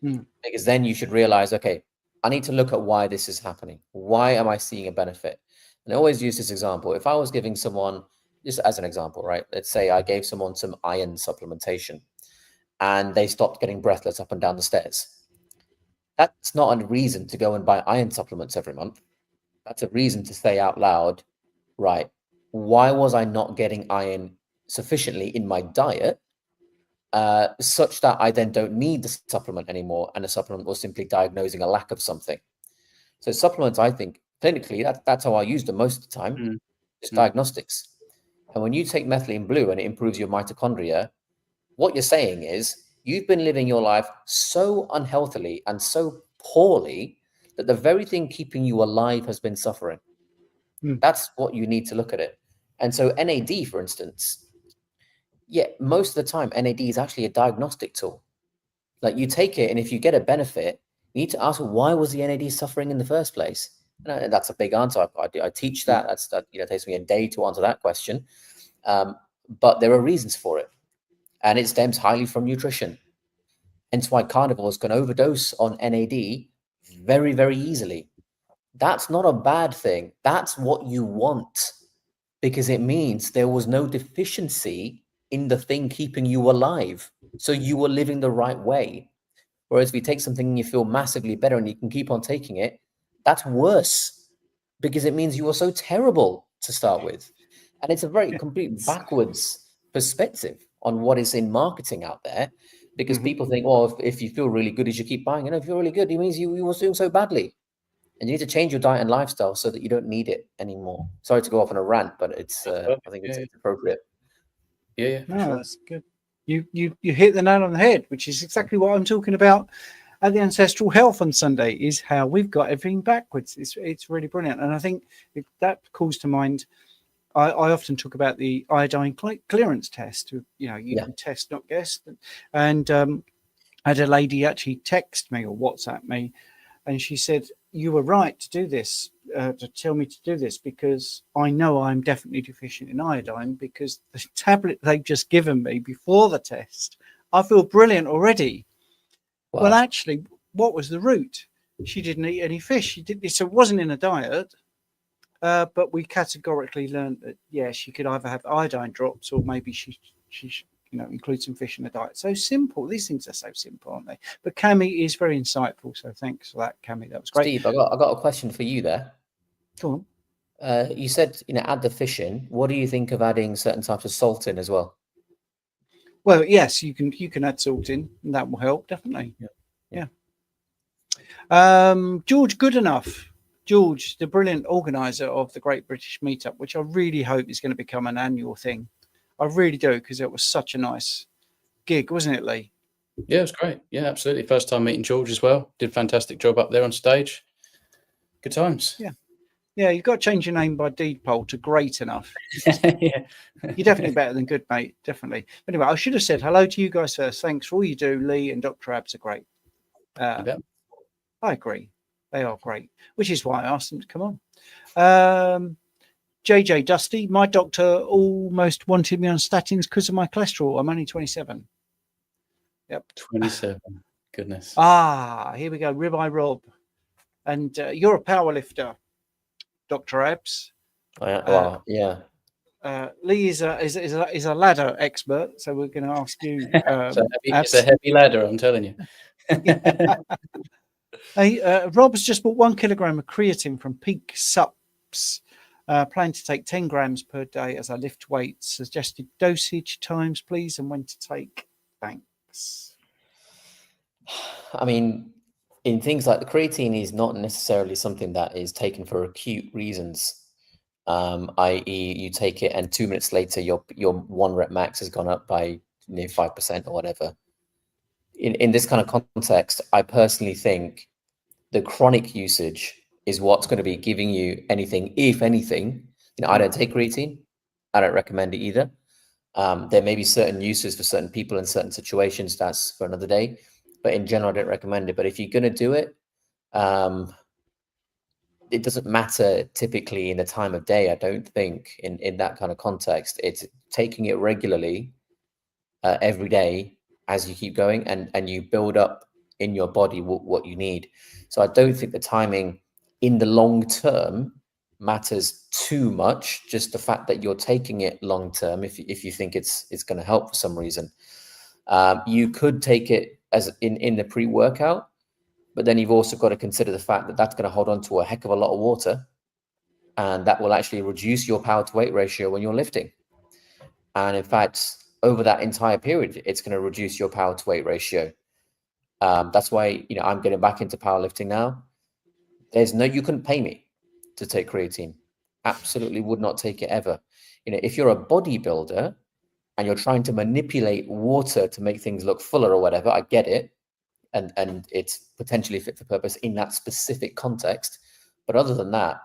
because then you should realize, okay, I need to look at why this is happening. Why am I seeing a benefit? And I always use this example. If I was giving someone, just as an example, right? Let's say I gave someone some iron supplementation and they stopped getting breathless up and down the stairs. That's not a reason to go and buy iron supplements every month. That's a reason to say out loud, right, why was I not getting iron sufficiently in my diet, such that I then don't need the supplement anymore, and the supplement was simply diagnosing a lack of something. So supplements, I think, clinically, that's how I use them most of the time. It's diagnostics. And when you take methylene blue and it improves your mitochondria, what you're saying is you've been living your life so unhealthily and so poorly that the very thing keeping you alive has been suffering. That's what you need to look at it. And so NAD, for instance, most of the time, NAD is actually a diagnostic tool. Like, you take it, and if you get a benefit, you need to ask, why was the NAD suffering in the first place? And that's a big answer. I teach that. It takes me a day to answer that question. But there are reasons for it. And it stems highly from nutrition. Hence why carnivores can overdose on NAD very, very easily. That's not a bad thing. That's what you want, because it means there was no deficiency in the thing keeping you alive. So you were living the right way. Whereas if you take something and you feel massively better and you can keep on taking it, that's worse, because it means you were so terrible to start with. And it's a very complete backwards perspective on what is in marketing out there, because people think, well, if you feel really good, you should keep buying it. If you're really good, it means you were doing so badly. And you need to change your diet and lifestyle so that you don't need it anymore. Sorry to go off on a rant, but it's I think it's appropriate. Yeah, no, sure. That's good. You hit the nail on the head, which is exactly what I'm talking about at the Ancestral Health on Sunday, is how we've got everything backwards. It's really brilliant. And I think that calls to mind, I often talk about the iodine clearance test. You can test, not guess. And I had a lady actually text me or WhatsApp me, and she said, you were right to do this, to tell me to do this, because I know I'm definitely deficient in iodine, because the tablet they've just given me before the test, I feel brilliant already. Wow. Well, actually, what was the root? She didn't eat any fish. So it wasn't in a diet, but we categorically learned that, she could either have iodine drops or maybe she include some fish in the diet. So simple. These things are so simple, aren't they? But Cami is very insightful. So thanks for that, Cami. That was great. Steve, I got a question for you there. Go on. You said, add the fish in. What do you think of adding certain types of salt in as well? Well, yes, you can add salt in, and that will help, definitely. Yeah. George Goodenough. George, the brilliant organizer of the Great British Meetup, which I really hope is going to become an annual thing. I really do, because it was such a nice gig, wasn't it, Lee? Yeah, it was great. Yeah, absolutely. First time meeting George as well. Did a fantastic job up there on stage. Good times. Yeah, you've got to change your name by deed poll to Great Enough. Yeah. You're definitely better than good, mate. Definitely. But anyway, I should have said hello to you guys first. Thanks for all you do. Lee and Dr. Abs are great. I agree. They are great, which is why I asked them to come on. JJ Dusty, my doctor almost wanted me on statins because of my cholesterol. I'm only 27. Yep. 27. Goodness. Here we go. Ribeye Rob. And you're a power lifter, Dr. Abs. Yeah. Lee is a ladder expert, so we're going to ask you. It's a heavy ladder, I'm telling you. Hey, Rob's just bought 1 kilogram of creatine from Peak Sups. Plan to take 10 grams per day as I lift weights. Suggested dosage times, please, and when to take. Thanks. I mean, in things like the creatine is not necessarily something that is taken for acute reasons, i.e. you take it and 2 minutes later your 1 rep max has gone up by near 5% or whatever. In this kind of context, I personally think the chronic usage is what's going to be giving you anything, if anything. I don't take creatine. I don't recommend it either. There may be certain uses for certain people in certain situations. That's for another day. But in general, I don't recommend it. But if you're going to do it, it doesn't matter typically in the time of day. I don't think in that kind of context. It's taking it regularly every day as you keep going, and you build up in your body what you need. So I don't think the timing in the long term matters too much. Just the fact that you're taking it long term, if you think it's going to help for some reason. You could take it as in the pre-workout, but then you've also got to consider the fact that that's going to hold on to a heck of a lot of water, and that will actually reduce your power to weight ratio when you're lifting. And in fact, over that entire period, it's going to reduce your power to weight ratio. That's why, I'm getting back into powerlifting now. You couldn't pay me to take creatine. Absolutely would not take it ever. If you're a bodybuilder and you're trying to manipulate water to make things look fuller or whatever, I get it. And it's potentially fit for purpose in that specific context. But other than that,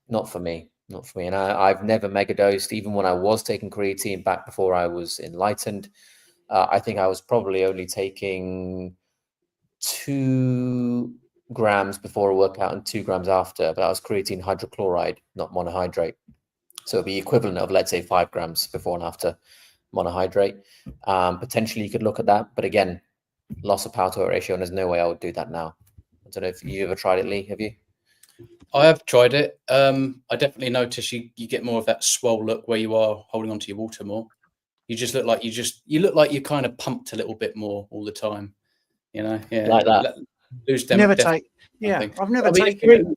not for me. Not for me. And I've never megadosed, even when I was taking creatine back before I was enlightened. I think I was probably only taking 2 grams before a workout and 2 grams after, but that was creatine hydrochloride, not monohydrate. So it'd be equivalent of, let's say, 5 grams before and after monohydrate. Potentially you could look at that, but again, loss of power to weight ratio, and there's no way I would do that now. I don't know if you ever tried it, Lee. Have you? I have tried it. I definitely notice you get more of that swole look where you are holding onto your water more. You just look like you look like you're kind of pumped a little bit more all the time. Yeah. Like that. Lose them. Never take. Yeah, I've never taken it.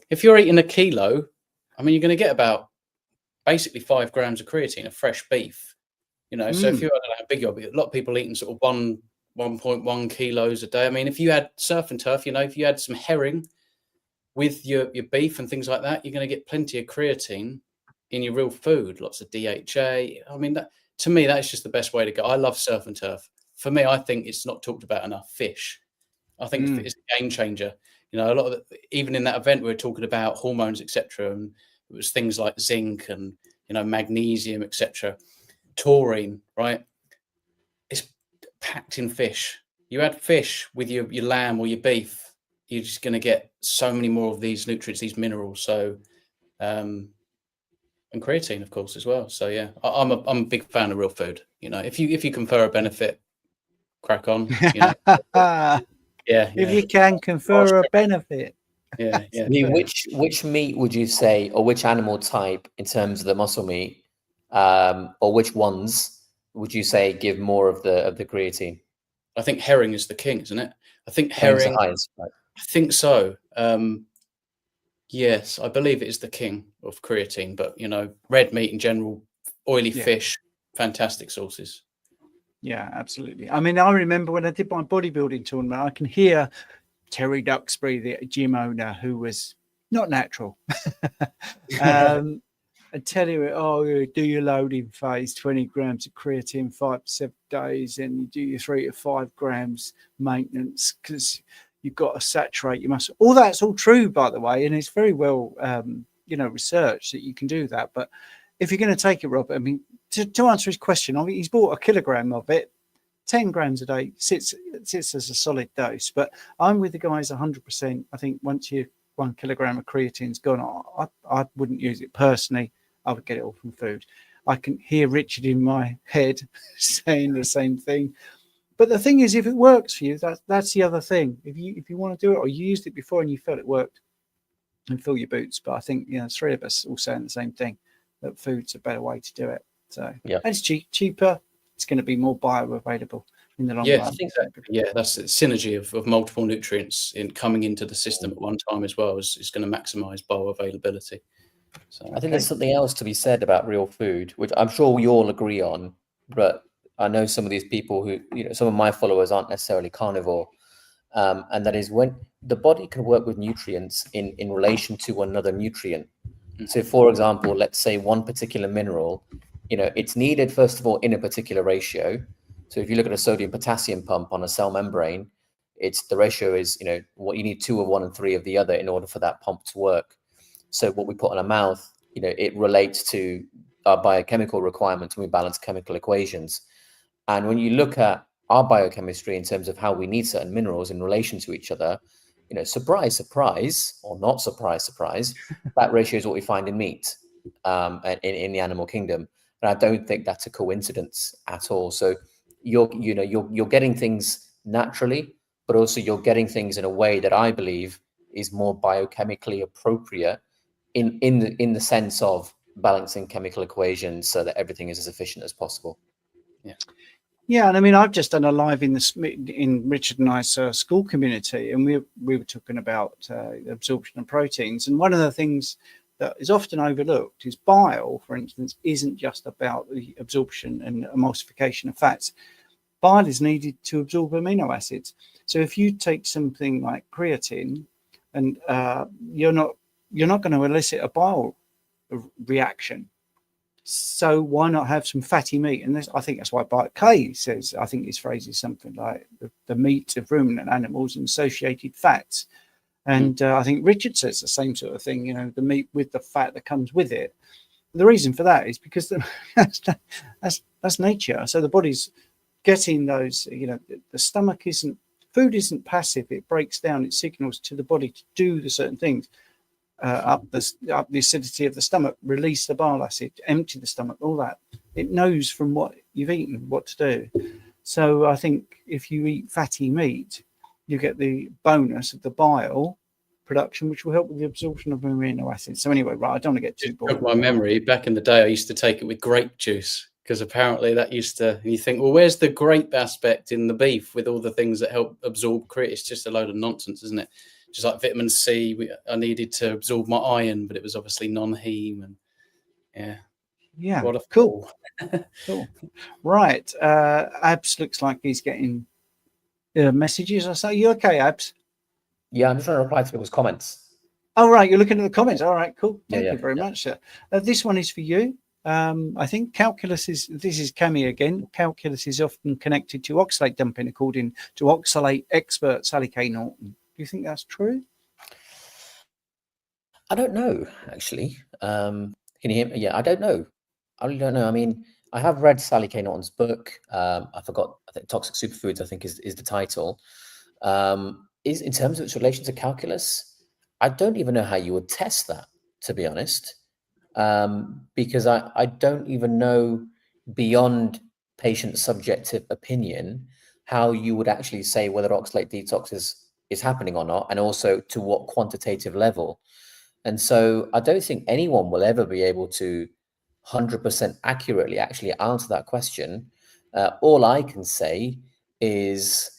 If you're eating a kilo, I mean, you're going to get about basically 5 grams of creatine of fresh beef. So if you, I don't know how big you're, but a lot of people eating sort of 1.1 kilos a day. I mean, if you had surf and turf, if you had some herring with your beef and things like that, you're going to get plenty of creatine in your real food, lots of DHA. I mean, to me, that's just the best way to go. I love surf and turf. For me, I think it's not talked about enough. Fish. I think it's a game changer. A lot of even in that event, we were talking about hormones, etc. And it was things like zinc and, magnesium, etc. Taurine, right? It's packed in fish. You add fish with your lamb or your beef, you're just going to get so many more of these nutrients, these minerals. So, and creatine, of course, as well. So yeah, I'm a big fan of real food. If you confer a benefit, crack on. If you can confer a benefit. Yeah. I mean, which meat would you say, or which animal type in terms of the muscle meat, or which ones would you say give more of the creatine? I think herring is the king, isn't it? I think herring. Highest, right? I think so. Yes, I believe it is the king of creatine. But red meat in general, oily fish, fantastic sources. Yeah, absolutely. I mean, I remember when I did my bodybuilding tournament, I can hear Terry Duxbury, the gym owner, who was not natural, and tell you, you do your loading phase, 20 grams of creatine, 5 to 7 days, and you do your 3 to 5 grams maintenance because you've got to saturate your muscle. All that's all true, by the way, and it's very well, researched that you can do that. But if you're going to take it, Rob, I mean, to answer his question, I mean, he's bought a kilogram of it. 10 grams a day sits as a solid dose, but I'm with the guys 100%. I think once 1 kilogram of creatine's gone, I wouldn't use it personally. I would get it all from food. I can hear Richard in my head saying the same thing. But the thing is, if it works for you, that's the other thing. If you want to do it, or you used it before and you felt it worked, and fill your boots. But I think 3 of us all saying the same thing, that food's a better way to do it. So and it's cheaper. It's going to be more bioavailable. in the long Yeah, run. I think that, yeah, that's the synergy of multiple nutrients in coming into the system at one time as well is going to maximize bioavailability. So I think there's something else to be said about real food, which I'm sure we all agree on, but I know some of these people who, some of my followers aren't necessarily carnivore, and that is when the body can work with nutrients in relation to another nutrient. So, for example, let's say one particular mineral, it's needed, first of all, in a particular ratio. So if you look at a sodium potassium pump on a cell membrane, the ratio is, what you need 2 of one and 3 of the other in order for that pump to work. So what we put in our mouth, it relates to our biochemical requirements when we balance chemical equations. And when you look at our biochemistry in terms of how we need certain minerals in relation to each other, surprise, surprise, or not surprise, surprise, that ratio is what we find in meat, in the animal kingdom. And I don't think that's a coincidence at all. So you're getting things naturally, but also you're getting things in a way that I believe is more biochemically appropriate in the sense of balancing chemical equations so that everything is as efficient as possible. Yeah, and I mean, I've just done a live in Richard and I's school community, and we were talking about absorption of proteins. And one of the things that is often overlooked is bile, for instance, isn't just about the absorption and emulsification of fats. Bile is needed to absorb amino acids. So if you take something like creatine, and you're not going to elicit a bile reaction. So why not have some fatty meat? And I think that's why Kay says, I think his phrase is something like the meat of ruminant animals and associated fats. And I think Richard says the same sort of thing, the meat with the fat that comes with it. The reason for that is because that's nature. So the body's getting those, the stomach food isn't passive. It breaks down its signals to the body to do the certain things. Up the acidity of the stomach, release the bile acid, empty the stomach, all that. It knows from what you've eaten what to do. So I think if you eat fatty meat, you get the bonus of the bile production, which will help with the absorption of amino acids. So anyway, right, I don't want to get too bored. My memory, back in the day, I used to take it with grape juice because apparently that used to, you think, well, where's the grape aspect in the beef with all the things that help absorb creatine? It's just a load of nonsense, isn't it? Just like vitamin C, I needed to absorb my iron, but it was obviously non-heme. And yeah, what a cool. Cool. Right, Abs looks like he's getting messages. I say, you okay, Abs? Yeah, I'm just trying to reply to people's comments. Oh, right, you're looking at the comments. All right, cool. Thank you very much, sir. This one is for you. I think this is Cami again. Calculus is often connected to oxalate dumping, according to oxalate expert Sally K. Norton. Do you think that's true? I don't know, actually. Can you hear me? Yeah, I don't know. I really don't know. I mean, I have read Sally K. Norton's book. I forgot. I think Toxic Superfoods, I think, is the title. Is in terms of its relation to calculus, I don't even know how you would test that, to be honest, because I don't even know, beyond patient subjective opinion, how you would actually say whether oxalate detox is happening or not, and also to what quantitative level. And so I don't think anyone will ever be able to 100% accurately actually answer that question. All I can say is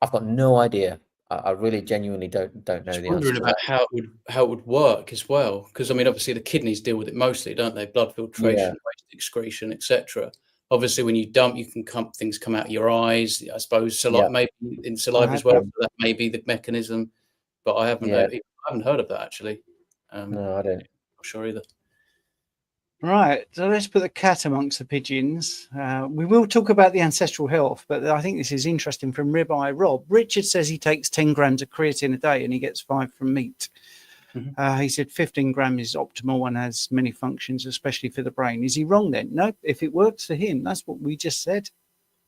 I've got no idea. I really genuinely don't know the answer. Wondering about how it would work as well, because I mean, obviously the kidneys deal with it mostly, don't they? Blood filtration, waste excretion, etc. Obviously, when you dump, things come out of your eyes. I suppose maybe in saliva as well. That may be the mechanism, but I haven't heard of that actually. No, I don't. Not sure either. Right, so let's put the cat amongst the pigeons. We will talk about the ancestral health, but I think this is interesting from Ribeye Rob. Richard says he takes 10 grams of creatine a day and he gets 5 from meat. He said 15 grams is optimal and has many functions, especially for the brain. Is he wrong then? No, if it works for him, that's what we just said.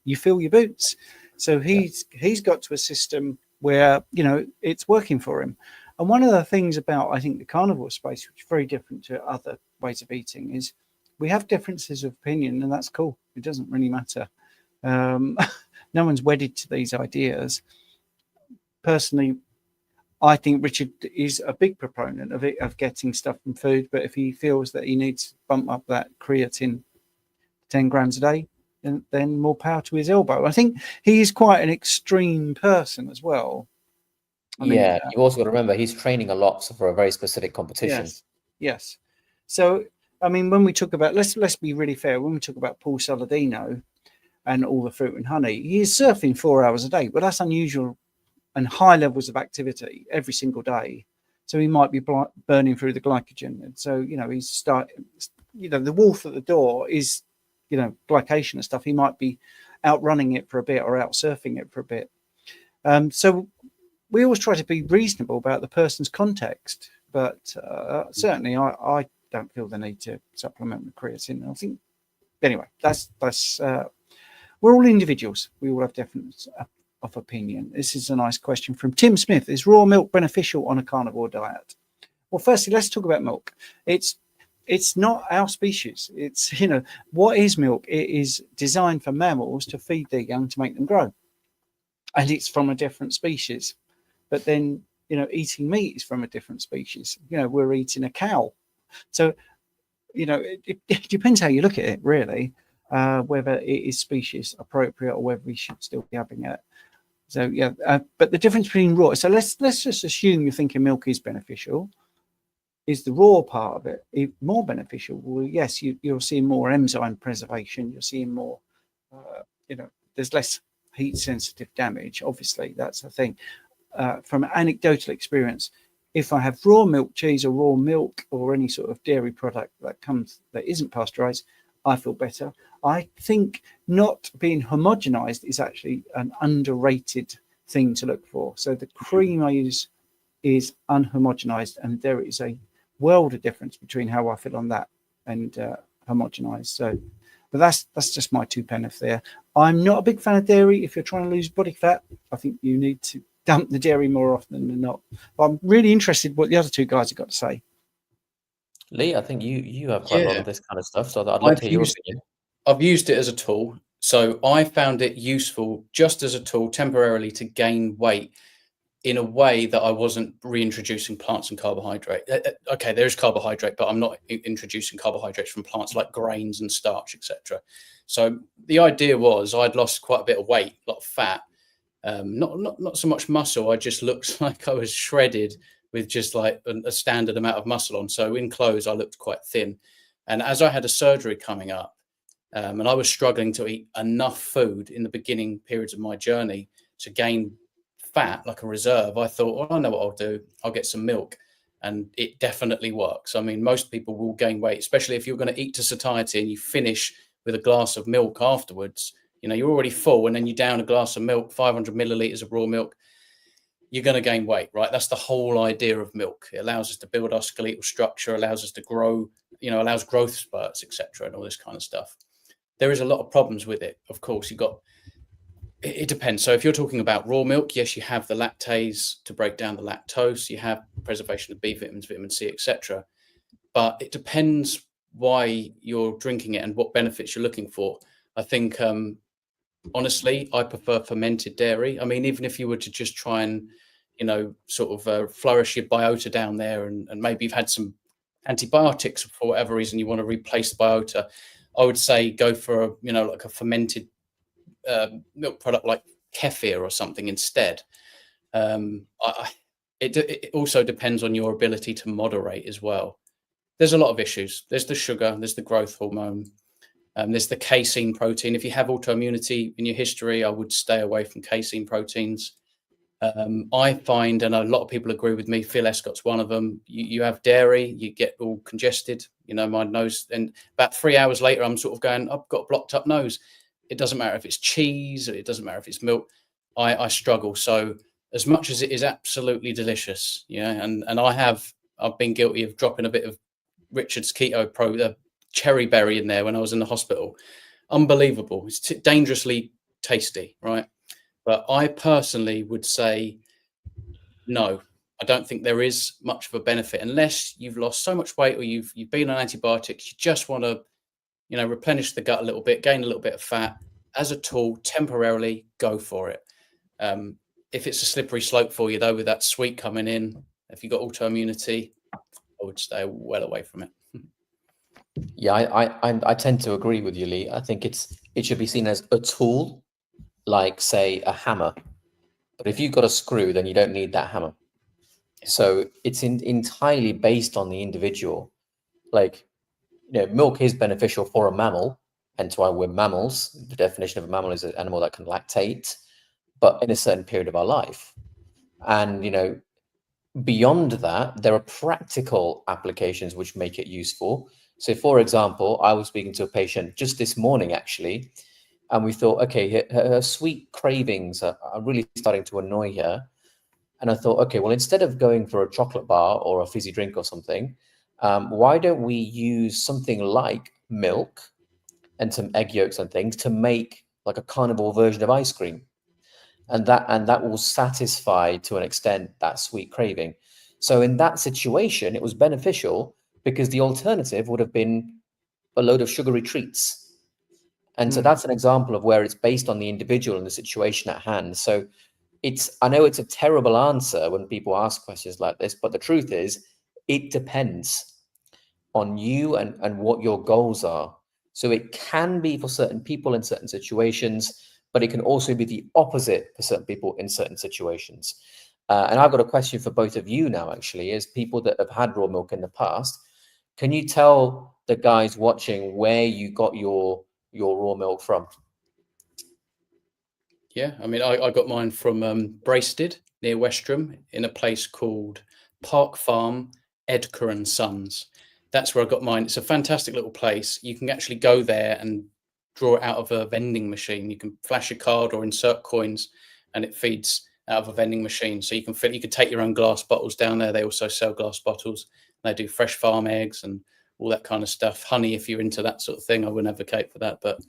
You fill your boots. So he's got to a system where, it's working for him. And one of the things about, I think, the carnivore space, which is very different to other ways of eating, is we have differences of opinion, and that's cool. It doesn't really matter. No one's wedded to these ideas. Personally, I think Richard is a big proponent of getting stuff from food, but if he feels that he needs to bump up that creatine 10 grams a day, then more power to his elbow. I think he is quite an extreme person as well. You've also got to remember he's training a lot for a very specific competition. Yes. So, I mean, when we talk about, let's be really fair, when we talk about Paul Saladino and all the fruit and honey, he is surfing 4 hours a day, but that's unusual and high levels of activity every single day. So he might be burning through the glycogen. And so, he's starting, the wolf at the door is, glycation and stuff. He might be outrunning it for a bit or out surfing it for a bit. So we always try to be reasonable about the person's context, but certainly I don't feel the need to supplement with creatine. I think, anyway, that's we're all individuals. We all have different of opinion. This is a nice question from Tim Smith. Is raw milk beneficial on a carnivore diet? Well, firstly, let's talk about milk. It's not our species. It's, what is milk? It is designed for mammals to feed their young to make them grow. And it's from a different species. But then, eating meat is from a different species. We're eating a cow. So, it depends how you look at it, really, whether it is species appropriate or whether we should still be having it. So, but the difference between raw, so let's just assume you're thinking milk is beneficial. Is the raw part of it more beneficial? Well, yes, you're seeing more enzyme preservation. You're seeing more, there's less heat sensitive damage. Obviously, that's the thing. From anecdotal experience, if I have raw milk cheese or raw milk or any sort of dairy product that isn't pasteurized, I feel better. I think not being homogenized is actually an underrated thing to look for. So the cream I use is unhomogenized, and there is a world of difference between how I feel on that and homogenized. So, but that's just my 2 pence there. I'm not a big fan of dairy. If you're trying to lose body fat, I think you need to dump the dairy more often than not. But I'm really interested what the other 2 guys have got to say. Lee, I think you have quite a lot of this kind of stuff, so I'd love to hear your opinion. I've used it as a tool. So I found it useful just as a tool temporarily to gain weight in a way that I wasn't reintroducing plants and carbohydrate. Okay, there is carbohydrate, but I'm not introducing carbohydrates from plants like grains and starch, etc. So the idea was I'd lost quite a bit of weight, a lot of fat, not so much muscle. I just looked like I was shredded with just like a standard amount of muscle on. So in clothes, I looked quite thin. And as I had a surgery coming up, and I was struggling to eat enough food in the beginning periods of my journey to gain fat like a reserve, I thought, well, I know what I'll do. I'll get some milk. And it definitely works. I mean, most people will gain weight, especially if you're going to eat to satiety and you finish with a glass of milk afterwards. You're already full, and then you down a glass of milk, 500 milliliters of raw milk, you're going to gain weight, right? That's the whole idea of milk. It allows us to build our skeletal structure, allows us to grow, allows growth spurts, etc., and all this kind of stuff. There is a lot of problems with it. Of course, it depends. So if you're talking about raw milk, yes, you have the lactase to break down the lactose. You have preservation of B vitamins, vitamin C, etc. But it depends why you're drinking it and what benefits you're looking for. I think, honestly, I prefer fermented dairy. I mean, even if you were to just try and, flourish your biota down there, and maybe you've had some antibiotics for whatever reason you want to replace the biota, I would say go for like a fermented milk product like kefir or something instead. It also depends on your ability to moderate as well. There's a lot of issues. There's the sugar, there's the growth hormone, there's the casein protein. If you have autoimmunity in your history, I would stay away from casein proteins. I find, and a lot of people agree with me, Phil Escott's one of them, you have dairy, you get all congested, my nose, and about 3 hours later, I'm sort of going, I've got a blocked up nose. It doesn't matter if it's cheese, it doesn't matter if it's milk. I struggle. So as much as it is absolutely delicious, and I've been guilty of dropping a bit of Richard's Keto Pro, the cherry berry in there when I was in the hospital. Unbelievable. It's dangerously tasty, right? But I personally would say, no, I don't think there is much of a benefit unless you've lost so much weight or you've been on antibiotics. You just want to, replenish the gut a little bit, gain a little bit of fat. As a tool, temporarily, go for it. If it's a slippery slope for you, though, with that sweet coming in, if you've got autoimmunity, I would stay well away from it. Yeah, I tend to agree with you, Lee. I think it's it should be seen as a tool, like say a hammer. But if you've got a screw, then you don't need that hammer. So it's entirely based on the individual. Like, milk is beneficial for a mammal, hence why we're mammals. The definition of a mammal is an animal that can lactate, but in a certain period of our life. And, beyond that, there are practical applications which make it useful. So, for example, I was speaking to a patient just this morning, actually, and we thought, okay, her sweet cravings are really starting to annoy her. And I thought, okay, well, instead of going for a chocolate bar or a fizzy drink or something, why don't we use something like milk and some egg yolks and things to make like a carnivore version of ice cream? And that will satisfy to an extent that sweet craving. So in that situation, it was beneficial because the alternative would have been a load of sugary treats. And so that's an example of where it's based on the individual and the situation at hand. So I know it's a terrible answer when people ask questions like this, but the truth is it depends on you and what your goals are. So it can be for certain people in certain situations, but it can also be the opposite for certain people in certain situations. And I've got a question for both of you now, actually, as people that have had raw milk in the past. Can you tell the guys watching where you got your raw milk from? Yeah, I mean, I got mine from Braisted near Westerham in a place called Park Farm, Edgar and Sons. That's where I got mine. It's a fantastic little place. You can actually go there and draw it out of a vending machine. You can flash a card or insert coins, and it feeds out of a vending machine. So you can take your own glass bottles down there. They also sell glass bottles. They do fresh farm eggs and all that kind of stuff. Honey, if you're into that sort of thing, I wouldn't advocate for that. But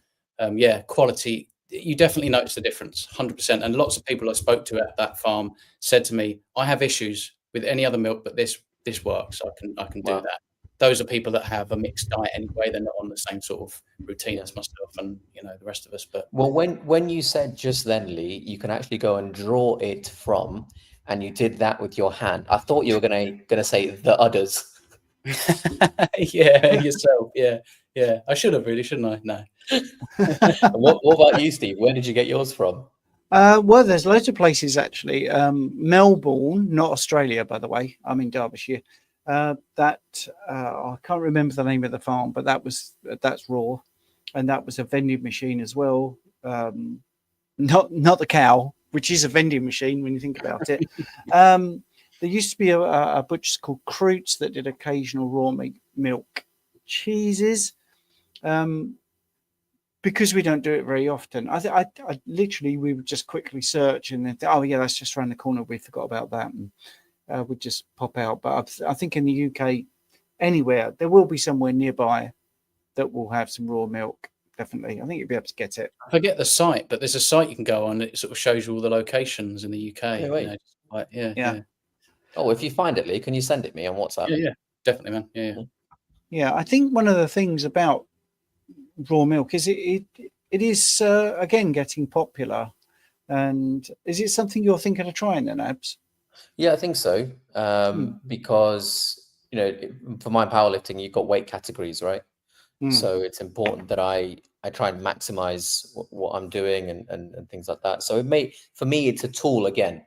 yeah, quality. You definitely notice the difference, 100%. And lots of people I spoke to at that farm said to me, "I have issues with any other milk, but this works. I can do that." Those are people that have a mixed diet anyway. They're not on the same sort of routine as myself and the rest of us. But well, when you said just then, Lee, you can actually go and draw it from, and you did that with your hand. I thought you were gonna say the udders. yeah, yourself. Yeah. I should have really, shouldn't I? No. What about you, Steve? Where did you get yours from? Well, there's loads of places actually. Melbourne, not Australia, by the way. I'm in Derbyshire. I can't remember the name of the farm, but that's raw, and that was a vending machine as well. Not the cow, which is a vending machine when you think about it. There used to be a butcher's called Croots that did occasional raw milk cheeses. Because we don't do it very often, I literally we would just quickly search and then oh yeah, that's just around the corner. We forgot about that, and would just pop out. But I think in the UK, anywhere there will be somewhere nearby that will have some raw milk. Definitely, I think you'll be able to get it. I forget the site, but there's a site you can go on that sort of shows you all the locations in the UK. Yeah. Oh, if you find it, Lee, can you send it me on WhatsApp? Yeah, definitely, man. Yeah. I think one of the things about raw milk is it is again getting popular. And is it something you're thinking of trying then, Abs? Yeah, I think so. Because for my powerlifting, you've got weight categories, right? So it's important that I try and maximize what I'm doing and things like that. So for me, it's a tool again.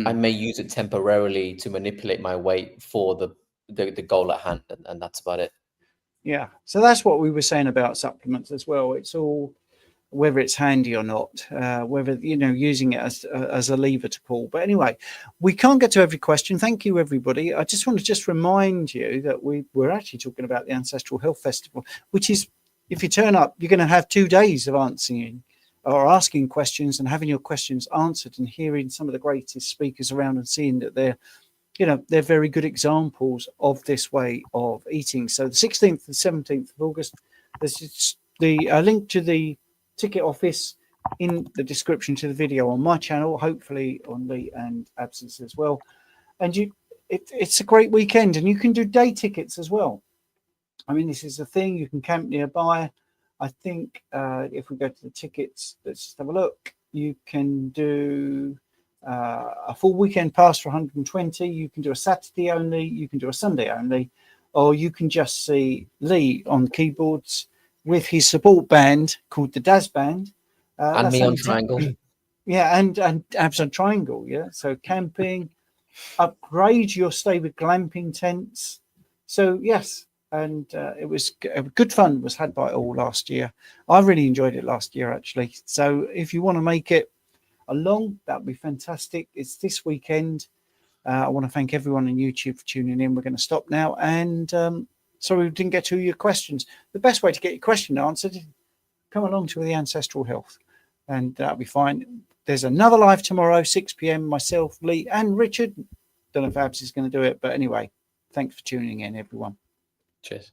I may use it temporarily to manipulate my weight for the goal at hand, and that's about it. Yeah. So that's what we were saying about supplements as well. It's all whether it's handy or not, whether using it as a lever to pull. But anyway, we can't get to every question. Thank you, everybody. I just want to remind you that we're actually talking about the Ancestral Health Festival, which is, if you turn up, you're going to have 2 days of answering or asking questions and having your questions answered and hearing some of the greatest speakers around and seeing that they're very good examples of this way of eating. So the 16th and 17th of August, there's the link to the ticket office in the description to the video on my channel, hopefully on Lee and Absence as well. And it's a great weekend, and you can do day tickets as well. I mean, this is a thing. You can camp nearby. I think if we go to the tickets, let's just have a look. You can do a full weekend pass for 120. You can do a Saturday only. You can do a Sunday only, or you can just see Lee on keyboards with his support band called the Daz Band. And me on Triangle. Yeah, and Abs on Triangle. Yeah, so camping, upgrade your stay with glamping tents. So yes, and it was good fun was had by all last year. I really enjoyed it last year actually. So if you want to make it along, that would be fantastic. It's this weekend. I want to thank everyone on YouTube for tuning in. We're going to stop now, and sorry we didn't get to your questions. The best way to get your question answered, come along to the Ancestral Health, and that'll be fine. There's another live tomorrow, 6 p.m. Myself, Lee, and Richard. Don't know if Abs is going to do it, but anyway, thanks for tuning in, everyone. Cheers.